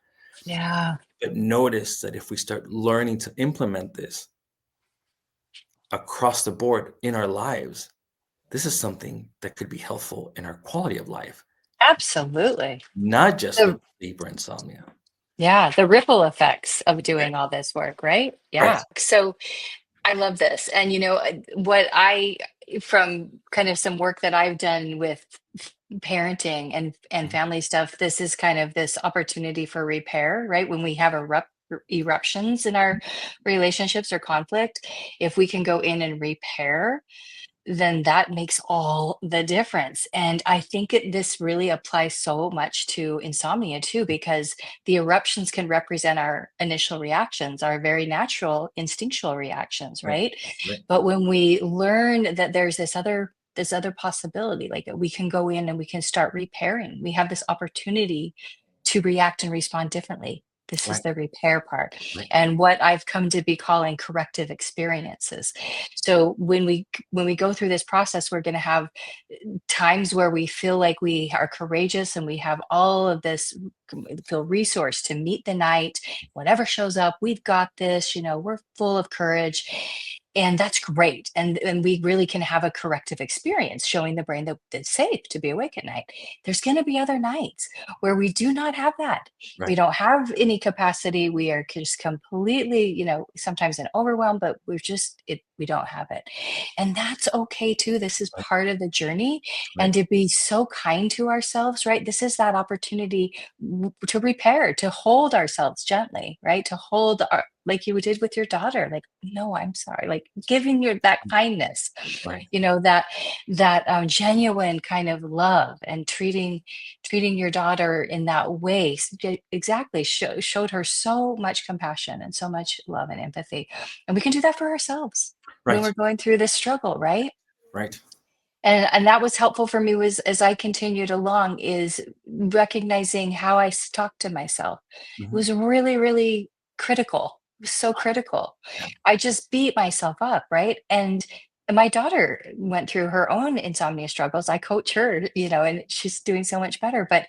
Yeah. But notice that if we start learning to implement this across the board in our lives, this is something that could be helpful in our quality of life, Absolutely. not just with The sleep or insomnia. Yeah, the ripple effects of Right. doing all this work, right? Right. Yeah. So I love this. And what I from kind of some work that I've done with parenting and Mhm. family stuff, this is kind of this opportunity for repair, right? When we have eruptions in our relationships or conflict, if we can go in and repair, then that makes all the difference. And I think this really applies so much to insomnia too, because the eruptions can represent our initial reactions, our very natural instinctual reactions, Right. right? Right. But when we learn that there's this other possibility, like we can go in and we can start repairing, we have this opportunity to react and respond differently. This is Right. the repair part, Right. and what I've come to be calling corrective experiences. So when we go through this process, we're going to have times where we feel like we are courageous and we have all of this, feel resourced to meet the night. Whatever shows up, we've got this. We're full of courage, and that's great. And we really can have a corrective experience, showing the brain that it's safe to be awake at night. There's going to be other nights where we do not have that. We Right. don't have any capacity. We are just completely, sometimes in overwhelm, but we're just we don't have it. And that's okay too. This is Right. part of the journey. And Right. to be so kind to ourselves, right? This is that opportunity to repair, to hold ourselves gently, right? To hold our, like you did with your daughter, like, no, I'm sorry, like giving your that kindness, Right. that genuine kind of love, and treating your daughter in that way, exactly, showed her so much compassion and so much love and empathy. And we can do that for ourselves when Right. we're going through this struggle, right? Right. And that was helpful for me, was as I continued along, is recognizing how talk to myself. It Mhm. was really, really critical. It was so critical. Yeah. I just beat myself up, right? And my daughter went through her own insomnia struggles. I coach her, and she's doing so much better. But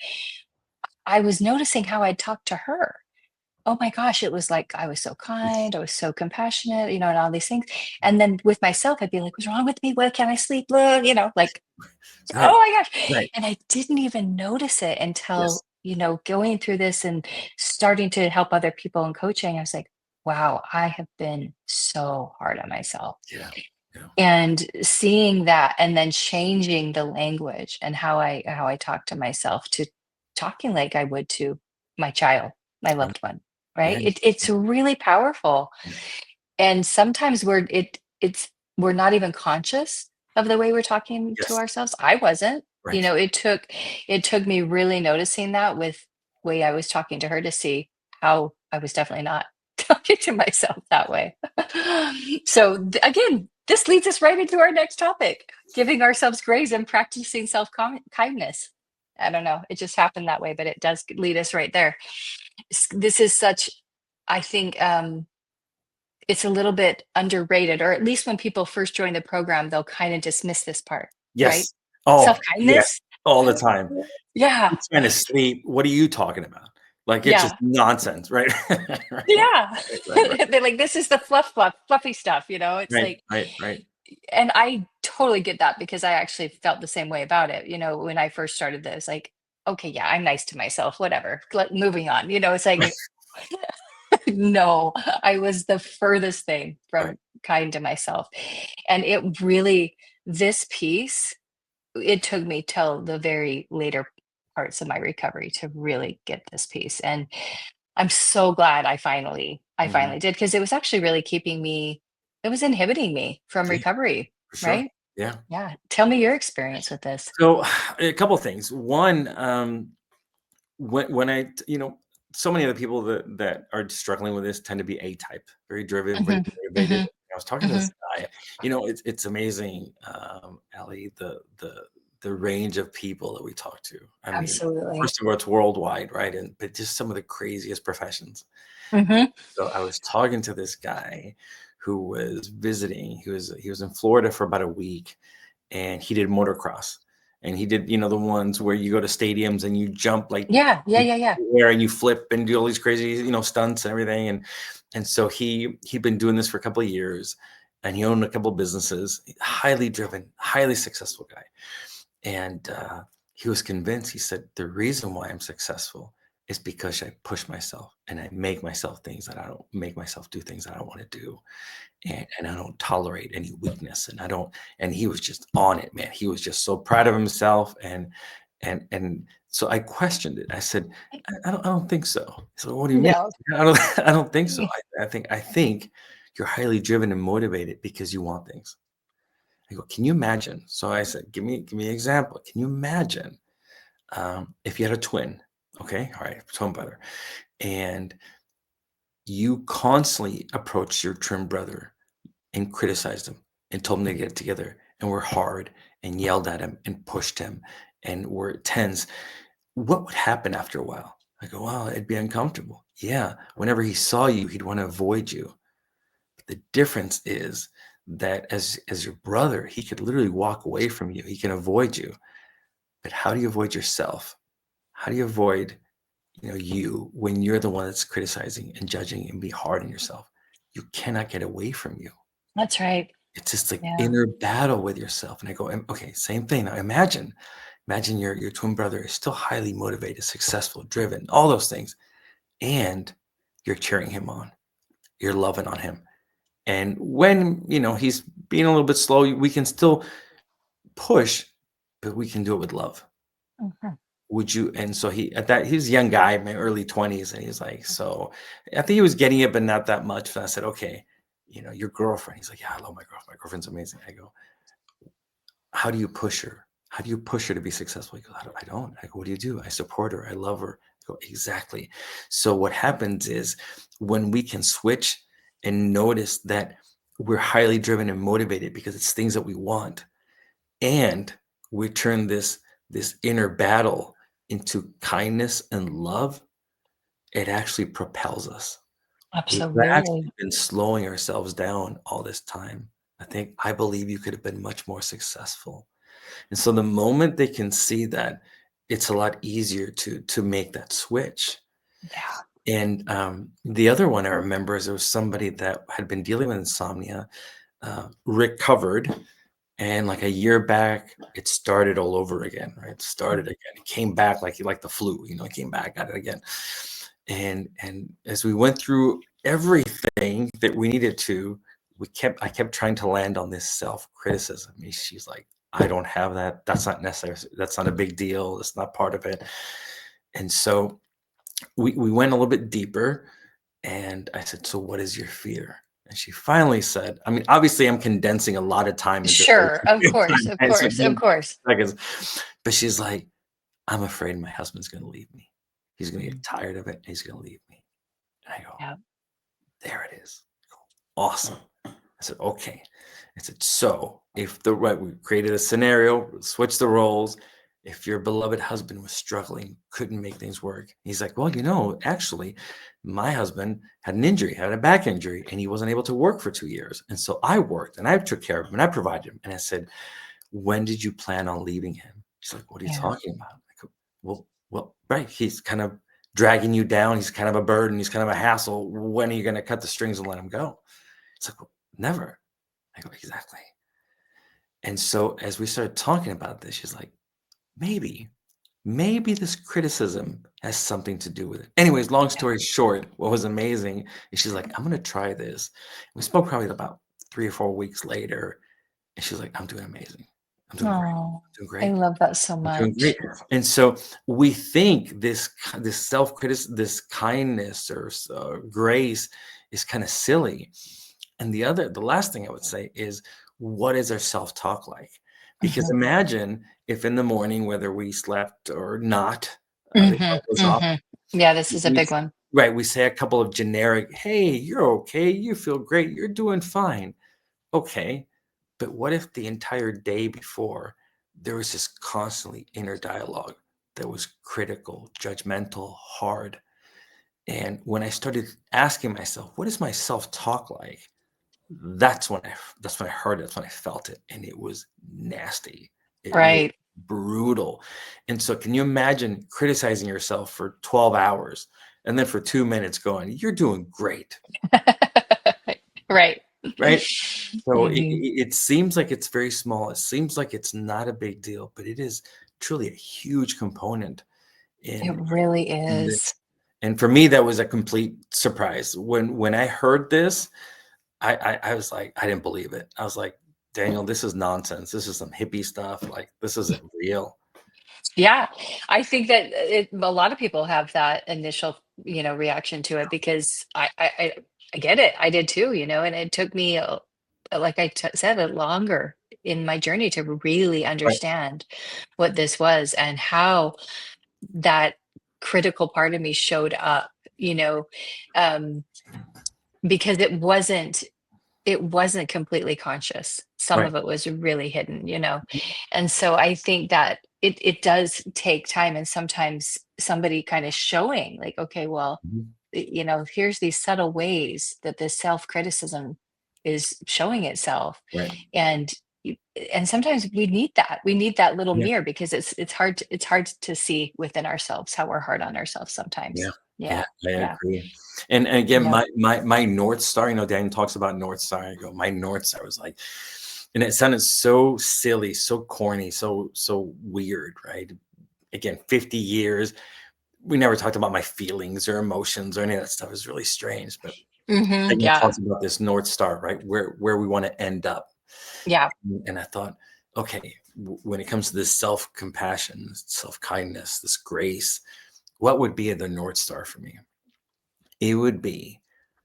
I was noticing how I talked to her. Oh my gosh, it was like I was so kind, I was so compassionate, and all these things. And then with myself, I'd be like, "What's wrong with me? Why can't I sleep?" Blah, like, Right. oh my gosh. Right. And I didn't even notice it Yes. until, going through this and starting to help other people in coaching. I was like, wow, I have been so hard on myself. Yeah. Yeah. And seeing that, and then changing the language and how I talk to myself, to talking like I would to my child, my Right. loved one, right? Yeah. It's really powerful. Yeah. And sometimes we're not even conscious of the way we're talking to Yes. ourselves. I wasn't. Right. It took me really noticing that with way I was talking to her, to see how I was definitely not talking to myself that way. So again, this leads us right into our next topic: giving ourselves grace and practicing self kindness. I don't know, it just happened that way, but it does lead us right there. This is such, I think, it's a little bit underrated, or at least when people first join the program, they'll kind of dismiss this part, right? Yes. Oh, yes. Self-kindness? All the time. Yeah, "I'm trying to sleep. What are you talking about?" Like, it's just yeah, nonsense, right? Right. yeah. Right. Right. They're like, "This is the fluffy stuff," It's Right. like, Right. Right. and I totally get that, because I actually felt the same way about it, when I first started this, like, "Okay, yeah, I'm nice to myself, whatever, moving on," it's like, no, I was the furthest thing Right. from kind to myself. And it really, this piece, it took me till the very later parts of my recovery to really get this piece. And I'm so glad I Mhm. finally did, because it was actually really it was inhibiting me from Yeah, recovery, for sure. right? Yeah. Yeah. Tell me your experience with this. So, a couple of things. One, when so many of the people that are struggling with this tend to be A-type, very driven, very Hmm. motivated. Hmm. I was talking to Hmm. this guy, it's amazing, Allie, the range of people that we talk to. I mean, Absolutely. first of all, it's worldwide, right? But just some of the craziest professions. Hmm. So I was talking to this guy who was visiting. He was in Florida for about a week, and he did motocross. And he did, the ones where you go to stadiums and you jump like Yeah. Yeah. Yeah. Yeah. where and you flip and do all these crazy, stunts and everything. And so he'd been doing this for a couple of years, and he owned a couple of businesses. Highly driven, highly successful guy. And he was convinced. He said, the reason why I'm successful is because I push myself and I make myself things that I don't make myself do things that I don't want to do. And I don't tolerate any weakness. And he was just on it, man. He was just so proud of himself. And so I questioned it. I said, I don't think so. So what do you mean? No. I don't think so. I think you're highly driven and motivated because you want things. I go, can you imagine? So I said, give me an example. Can you imagine if you had a twin? Okay, all right, twin brother, and you constantly approached your twin brother and criticized him and told him to get it together and were hard and yelled at him and pushed him and were tense. What would happen after a while? I go, well, it'd be uncomfortable. Yeah, whenever he saw you, he'd want to avoid you. The difference is that as your brother, he could literally walk away from you. He can avoid you. But how do you avoid yourself? How do you avoid, you when you're the one that's criticizing and judging and be hard on yourself? You cannot get away from you. That's right. It's just like Yeah. inner battle with yourself. And I go, okay, same thing. Now imagine your twin brother is still highly motivated, successful, driven, all those things, and you're cheering him on. You're loving on him. And when, he's being a little bit slow, we can still push, but we can do it with love. Mhm. Would you? And so he's a young guy, in my early 20s, and he's like, so I think he was getting it, but not that much. And I said, okay, your girlfriend. He's like, yeah, I love my girlfriend. My girlfriend's amazing. I go, how do you push her? How do you push her to be successful? He goes, I don't. I go, what do you do? I support her. I love her. I go, exactly. So what happens is when we can switch and notice that we're highly driven and motivated because it's things that we want, and we turn this inner battle into kindness and love, it actually propels us. We've Absolutely. actually been slowing ourselves down all this time. I believe you could have been much more successful. And so the moment they can see that, it's a lot easier to make that switch. Yeah. And the other one I remember is there was somebody that had been dealing with insomnia, recovered, and like a year back, it started all over again, right? It started again. It came back like the flu, it came back at it again. And as we went through everything that we needed to, I kept trying to land on this self-criticism. She's like, I don't have that. That's not necessary. That's not a big deal. That's not part of it. And so we went a little bit deeper, and I said, so what is your fear? And she finally said, I mean, obviously I'm condensing a lot of time into Sure. Of course. time Of answer course. Of course. seconds. But she's like, I'm afraid my husband's gonna leave me. He's gonna get Mhm. tired of it and he's gonna leave me. And I go, Yeah. there it is. Awesome. I said, okay. I said, so if we created a scenario, switch the roles. If your beloved husband was struggling, couldn't make things work. He's like, well, actually, my husband had an injury, had a back injury, and he wasn't able to work for 2 years. And so I worked and I took care of him and I provided him. And I said, when did you plan on leaving him? She's like, what are you Yeah. talking about? I go, right. He's kind of dragging you down. He's kind of a burden. He's kind of a hassle. When are you going to cut the strings and let him go? It's like, well, never. I go, exactly. And so as we started talking about this, she's like, maybe this criticism has something to do with it. Anyways, long story short, what was amazing is she's like, I'm going to try this. We spoke probably about 3 or 4 weeks later, and she's like, I'm doing amazing. I'm doing great. Oh, I'm doing I great. love that so I'm doing great. much. And so we think this self-criticism, this kindness or grace is kind of silly. And the last thing I would say is, what is our self-talk like? Because Mhm. imagine if in the morning, whether we slept or not, the Mhm. alarm goes off, Mhm. Yeah, this is a we big one. right, we say a couple of generic, "Hey, you're okay. You feel great. You're doing fine." Okay, but what if the entire day before there was this constantly inner dialogue that was critical, judgmental, hard? And when I started asking myself, what is my self-talk like? That's when I heard it, that's when I felt it, and it was nasty. It was Right. brutal. And so can you imagine criticizing yourself for 12 hours and then for 2 minutes going, "You're doing great," Right. right? So Mhm. it seems like it's very small. It seems like it's not a big deal, but it is truly a huge component It in really in is. this. And for me, that was a complete surprise. When I heard this, I was like, I didn't believe it. I was like, Daniel, this is nonsense. This is some hippie stuff. Like, this isn't real. Yeah, I think that a lot of people have that initial, reaction to it because I get it. I did too, and it took me, like said, longer in my journey to really Right, understand what this was and how that critical part of me showed up, um, because it wasn't completely conscious. Some right. of it was really hidden. And so I think that it does take time and sometimes somebody kind of showing like, okay, well, Mhm. here's these subtle ways that this self-criticism is showing itself. Right. And y- and sometimes we need that. We need that little Yeah. mirror because it's hard to see within ourselves how we're hard on ourselves Yeah. sometimes. Yeah. Yeah. I Yeah. agree. And again, Yeah. my North Star, Daniel talks about North Star. I go, my North Star was like, and it sounded so silly, so corny, so weird, right? Again, 50 years. We never talked about my feelings or emotions or any of that stuff. It was really strange. But It Yeah. talks about this North Star, right? Where we want to end up. Yeah. And I thought, okay, when it comes to this self-compassion, self-kindness, this grace, what would be the North Star for me? It would be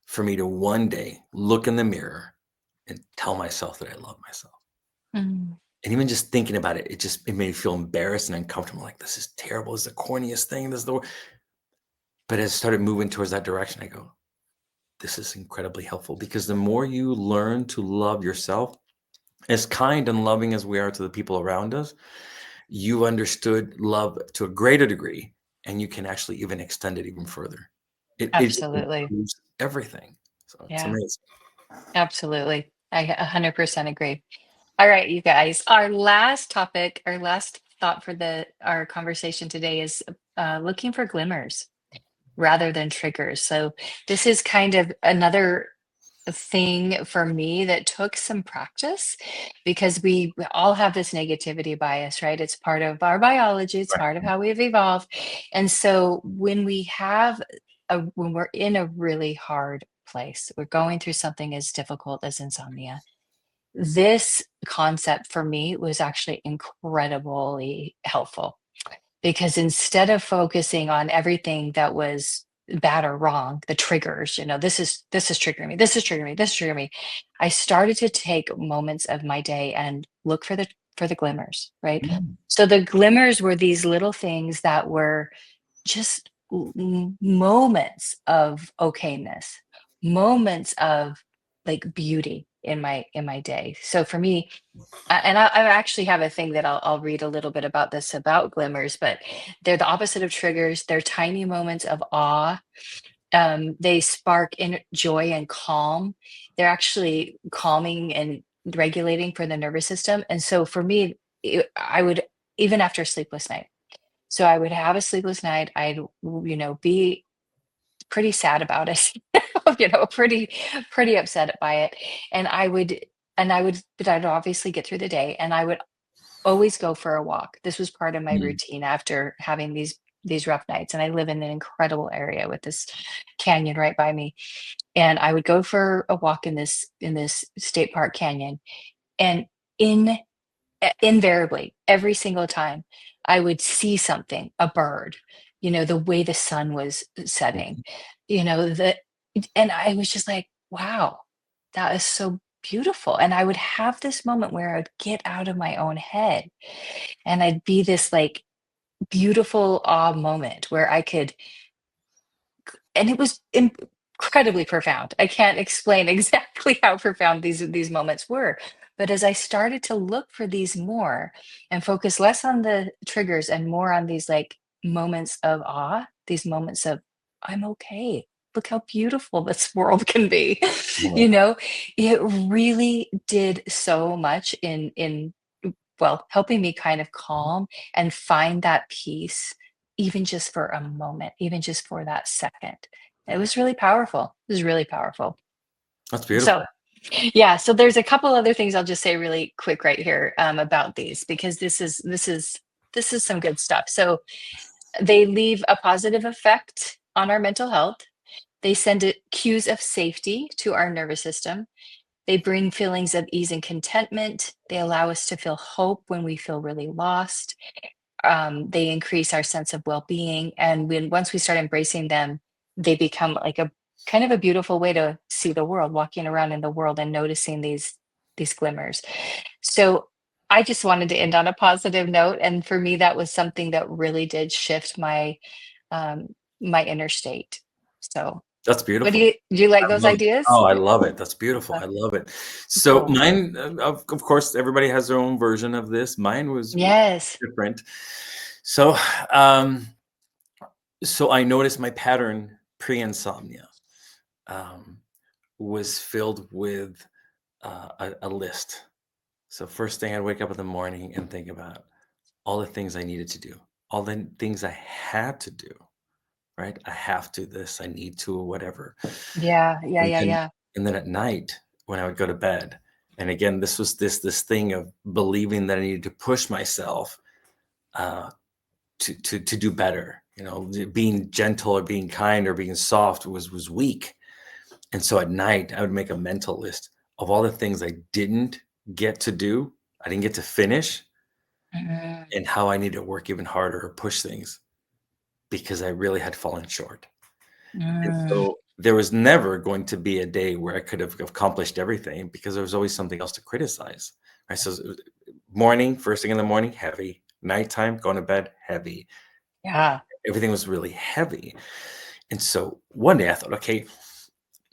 for me to one day look in the mirror and tell myself that I love myself. Mm. And even just thinking about it, it made me feel embarrassed and uncomfortable. Like, this is terrible. This is the corniest thing. But as I started moving towards that direction, I go, this is incredibly helpful, because the more you learn to love yourself, as kind and loving as we are to the people around us, you understood love to a greater degree, and you can actually even extend it even further. It Absolutely. improves everything. So it's Yeah, amazing. absolutely. I 100% agree. All right, you guys. Our last topic, our last thought for the our conversation today is looking for glimmers rather than triggers. So this is kind of another thing for me that took some practice, because we all have this negativity bias, right? It's part of our biology, it's part of Right. how we've evolved. And so when when we're in a really hard place, we're going through something as difficult as insomnia, this concept for me was actually incredibly helpful, because instead of focusing on everything that was bad or wrong, the triggers, this is triggering me, this is triggering me, this is triggering me, I started to take moments of my day and look for the glimmers, right? Mm. So the glimmers were these little things that were just moments of okayness, moments of like beauty in my day. So for me, and I actually have a thing that I'll read a little bit about this about glimmers, but they're the opposite of triggers. They're tiny moments of awe. They spark in joy and calm. They're actually calming and regulating for the nervous system. And so for me, I would, even after a sleepless night. So I would have a sleepless night. I'd, be pretty sad about it, pretty upset by it. And but I'd obviously get through the day, and I would always go for a walk. This was part of my Mm. routine after having these rough nights. And I live in an incredible area with this canyon right by me. And I would go for a walk in this state park canyon. And in invariably, every single time, I would see something, a bird, the way the sun was setting, Mhm. the and I was just like, wow, that is so beautiful. And I would have this moment where I would get out of my own head, and I'd be this like beautiful awe moment where I could, and it was incredibly profound. I can't explain exactly how profound these moments were, but as I started to look for these more and focus less on the triggers and more on these like moments of awe, these moments of I'm okay. Look how beautiful this world can be. Yeah. you know, it really did so much in well, helping me kind of calm and find that peace, even just for a moment, even just for that second. It was really powerful. It was really powerful. That's So, beautiful. yeah, so there's a couple other things I'll just say really quick right here about these, because this is some good stuff. So they leave a positive effect on our mental health. They send it cues of safety to our nervous system. They bring feelings of ease and contentment. They allow us to feel hope when we feel really lost. They increase our sense of well-being, and once we start embracing them, they become like a kind of a beautiful way to see the world, walking around in the world and noticing these glimmers. So I just wanted to end on a positive note, and for me, that was something that really did shift um, my inner state. So, That's what beautiful. do you like I those love it. ideas? Oh, I love it. That's beautiful. Uh, I love it. So cool. mine, of course, everybody has their own version of this. Mine was Yes. different. So, um, so I noticed my pattern pre-insomnia um, was filled with a list. So first thing, I'd wake up in the morning and think about all the things I needed to do, all the things I had to do. Right? I have to this, I need to, or whatever. Yeah. Yeah. And Yeah. then Yeah. and then at night when I would go to bed, and again, this was this thing of believing that I needed to push myself uh, to do better. Being gentle or being kind or being soft was weak. And so at night, I would make a mental list of all the things I didn't get to do, I didn't get to finish, Mhm. and how I need to work even harder or push things because I really had fallen short. And Mm. so there was never going to be a day where I could have accomplished everything because there was always something else to criticize. Right. So morning, first thing in the morning, heavy. Nighttime, going to bed, heavy. Yeah. Everything was really heavy. And so one day I thought, okay,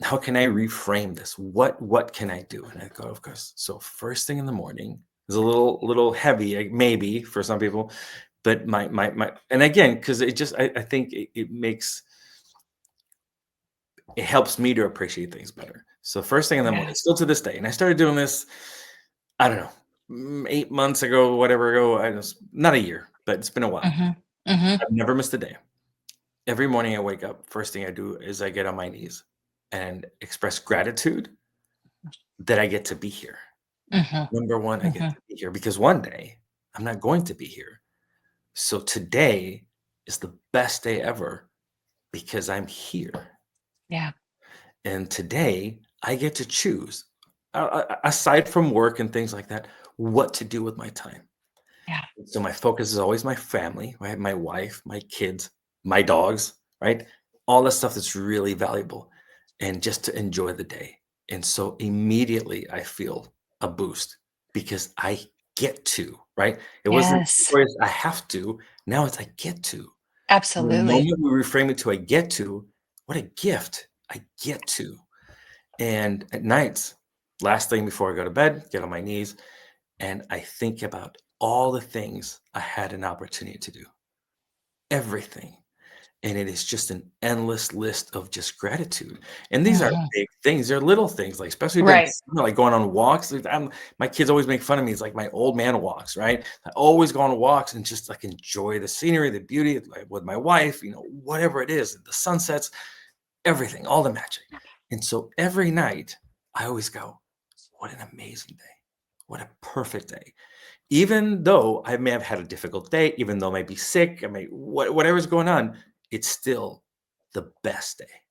how can I reframe this? What can I do? And I go, of course. So first thing in the morning is a little heavy, maybe for some people, but my and again, because it just I think it helps me to appreciate things better. So first thing in the morning, Yeah. still to this day, and I started doing this, I don't know, 8 months ago, whatever ago. I was not a year, but it's been a while. Mhm. Mhm. I've never missed a day. Every morning I wake up, first thing I do is I get on my knees and express gratitude that I get to be here. Mhm. Number one, I get Mhm. to be here because one day I'm not going to be here. So today is the best day ever because I'm here. Yeah. And today I get to choose, aside from work and things like that, what to do with my time. Yeah. So my focus is always my family, right? My wife, my kids, my dogs, right? All the stuff that's really valuable and just to enjoy the day. And so immediately I feel a boost because I get to, right? It wasn't Yes. always I have to. Now it's I get to. The Absolutely. moment we reframe it to I get to, what a gift. I get to. And at nights, last thing before I go to bed, get on my knees and I think about all the things I had an opportunity to do, everything. And it is just an endless list of just gratitude. And these are Mhm. big things. They're little things, like especially during Right. summer, like going on walks. Like, my kids always make fun of me. It's like my old man walks, right? I always go on walks and just like enjoy the scenery, the beauty like, with my wife, whatever it is, the sunsets, everything, all the magic. And so every night I always go, what an amazing day. What a perfect day. Even though I may have had a difficult day, even though I may be sick, I may whatever's going on, it's still the best day.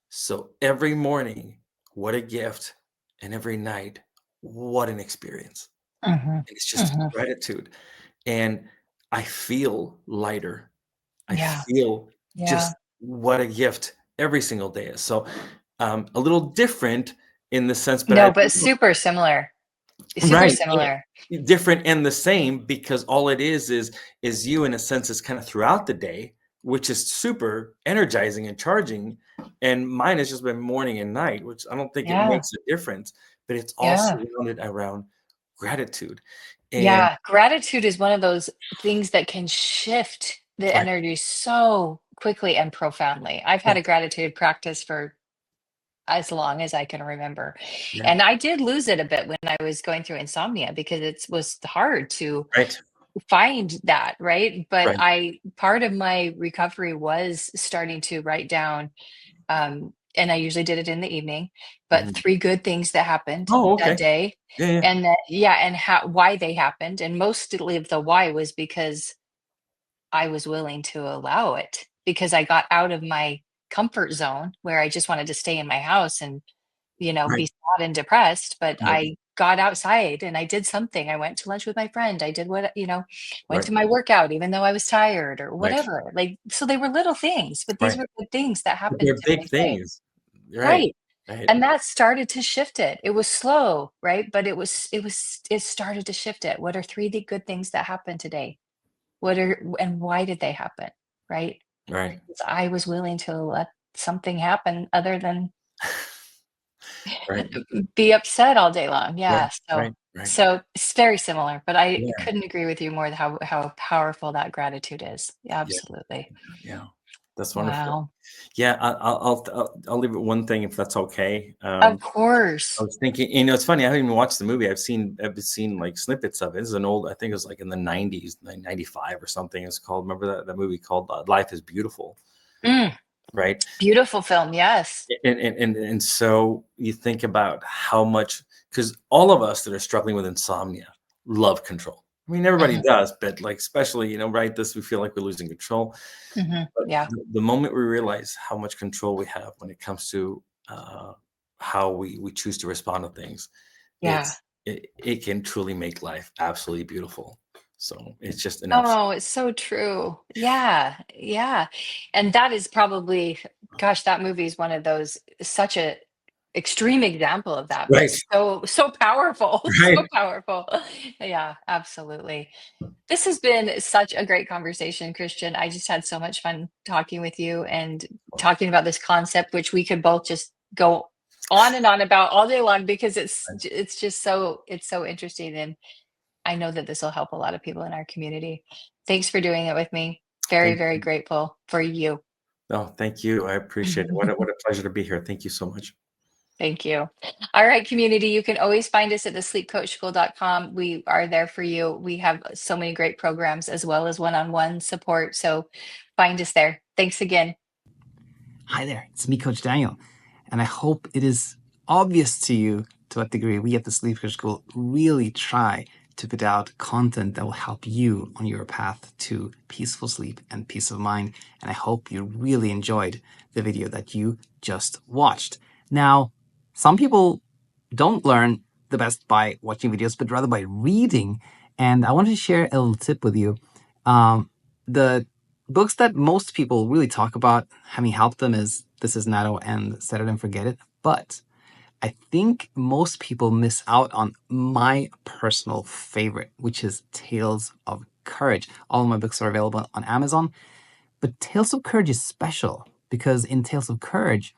So every morning, what a gift, and every night, what an experience. Mhm. And it's just Mhm. gratitude. And I feel lighter. I Yeah. feel Yeah. just what a gift every single day is. So a little different in the sense, but I No, but super similar. Super right, similar. different and the same because all it is you in a sense is kind of throughout the day, which is super energizing and charging, and mine has just been morning and night, which I don't think it Yeah. makes a difference, but it's all Yeah. surrounded around gratitude. And Yeah. Gratitude is one of those things that can shift the right, energy so quickly and profoundly. I've had a yes, gratitude practice for as long as I can remember. yeah, And I did lose it a bit when I was going through insomnia because it was hard to right, find that, right? But right, I part of my recovery was starting to write down, and I usually did it in the evening, but mhm. 3 good things that happened Oh, that okay, day, yeah, yeah, and that yeah, and how why they happened, and mostly of the why was because I was willing to allow it, because I got out of my comfort zone where I just wanted to stay in my house and right, be sad and depressed, but right, I got outside and I did something. I went to lunch with my friend. I did went right, to my workout even though I was tired or right, whatever. Like, so they were little things, but these right, were the things that but happened they're in my big day. things, right, Right. right, And that started to shift it. It was slow, right? But it started to shift it. What are three good things that happened today? And why did they happen? Right? right, Because I was willing to let something happen other than right, be upset all day long, right, yeah, right, right, so it's very similar, but I yeah. couldn't agree with you more how powerful that gratitude is. Yeah, Yeah, absolutely. yeah, that's wonderful. Wow. Yeah, I'll leave it one thing if that's okay. Of I course. was thinking, it's funny. I haven't even watched the movie. I've seen like snippets of it. It's an old. I think it was like in the '90s, like '95 or something. It's called. Remember that movie called Life is Beautiful, Mm, right? beautiful film, yes. And so you think about how much because all of us that are struggling with insomnia love control. I mean, everybody Mhm, does, but like especially right, this we feel like we're losing control. mhm, But yeah, the moment we realize how much control we have when it comes to uh, how we choose to respond to things, Yeah. it can truly make life absolutely beautiful. So it's just an absolute. Oh, it's so true. Yeah, yeah. And that is probably, gosh, that movie is one of those, such a extreme example of that, but Right, so powerful, so right. powerful. Yeah, absolutely. This has been such a great conversation, Christian. I just had so much fun talking with you and talking about this concept, which we could both just go on and on about all day long because it's just it's so interesting, and I know that this will help a lot of people in our community. Thanks for doing it with me. Very, Thank very you. grateful for you. No, thank you. I appreciate it. What a pleasure to be here. Thank you so much. Thank you. All right, community, you can always find us at thesleepcoachschool.com. We are there for you. We have so many great programs as well as one-on-one support. So find us there. Thanks again. Hi there, it's me, Coach Daniel, and I hope it is obvious to you to what degree we at the Sleep Coach School really try to put out content that will help you on your path to peaceful sleep and peace of mind. And I hope you really enjoyed the video that you just watched. Now, some people don't learn the best by watching videos, but rather by reading. And I wanted to share a little tip with you. The books that most people really talk about having helped them is This Is Nato and Set It and Forget It. But I think most people miss out on my personal favorite, which is Tales of Courage. All of my books are available on Amazon, but Tales of Courage is special because in Tales of Courage,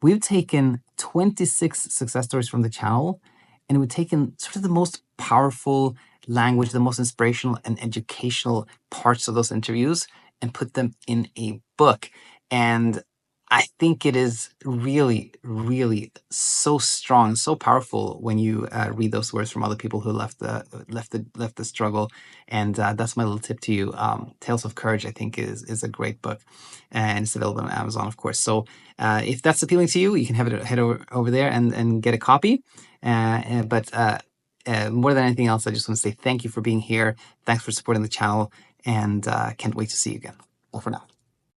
we've taken 26 success stories from the channel and we've taken sort of the most powerful language, the most inspirational and educational parts of those interviews and put them in a book. And I think it is really, really so strong, so powerful when you read those words from other people who left the struggle. And that's my little tip to you. Tales of Courage, I think, is a great book, and it's available on Amazon, of course. So if that's appealing to you, you can head over there and get a copy. But more than anything else, I just want to say thank you for being here. Thanks for supporting the channel, and can't wait to see you again. Bye for now.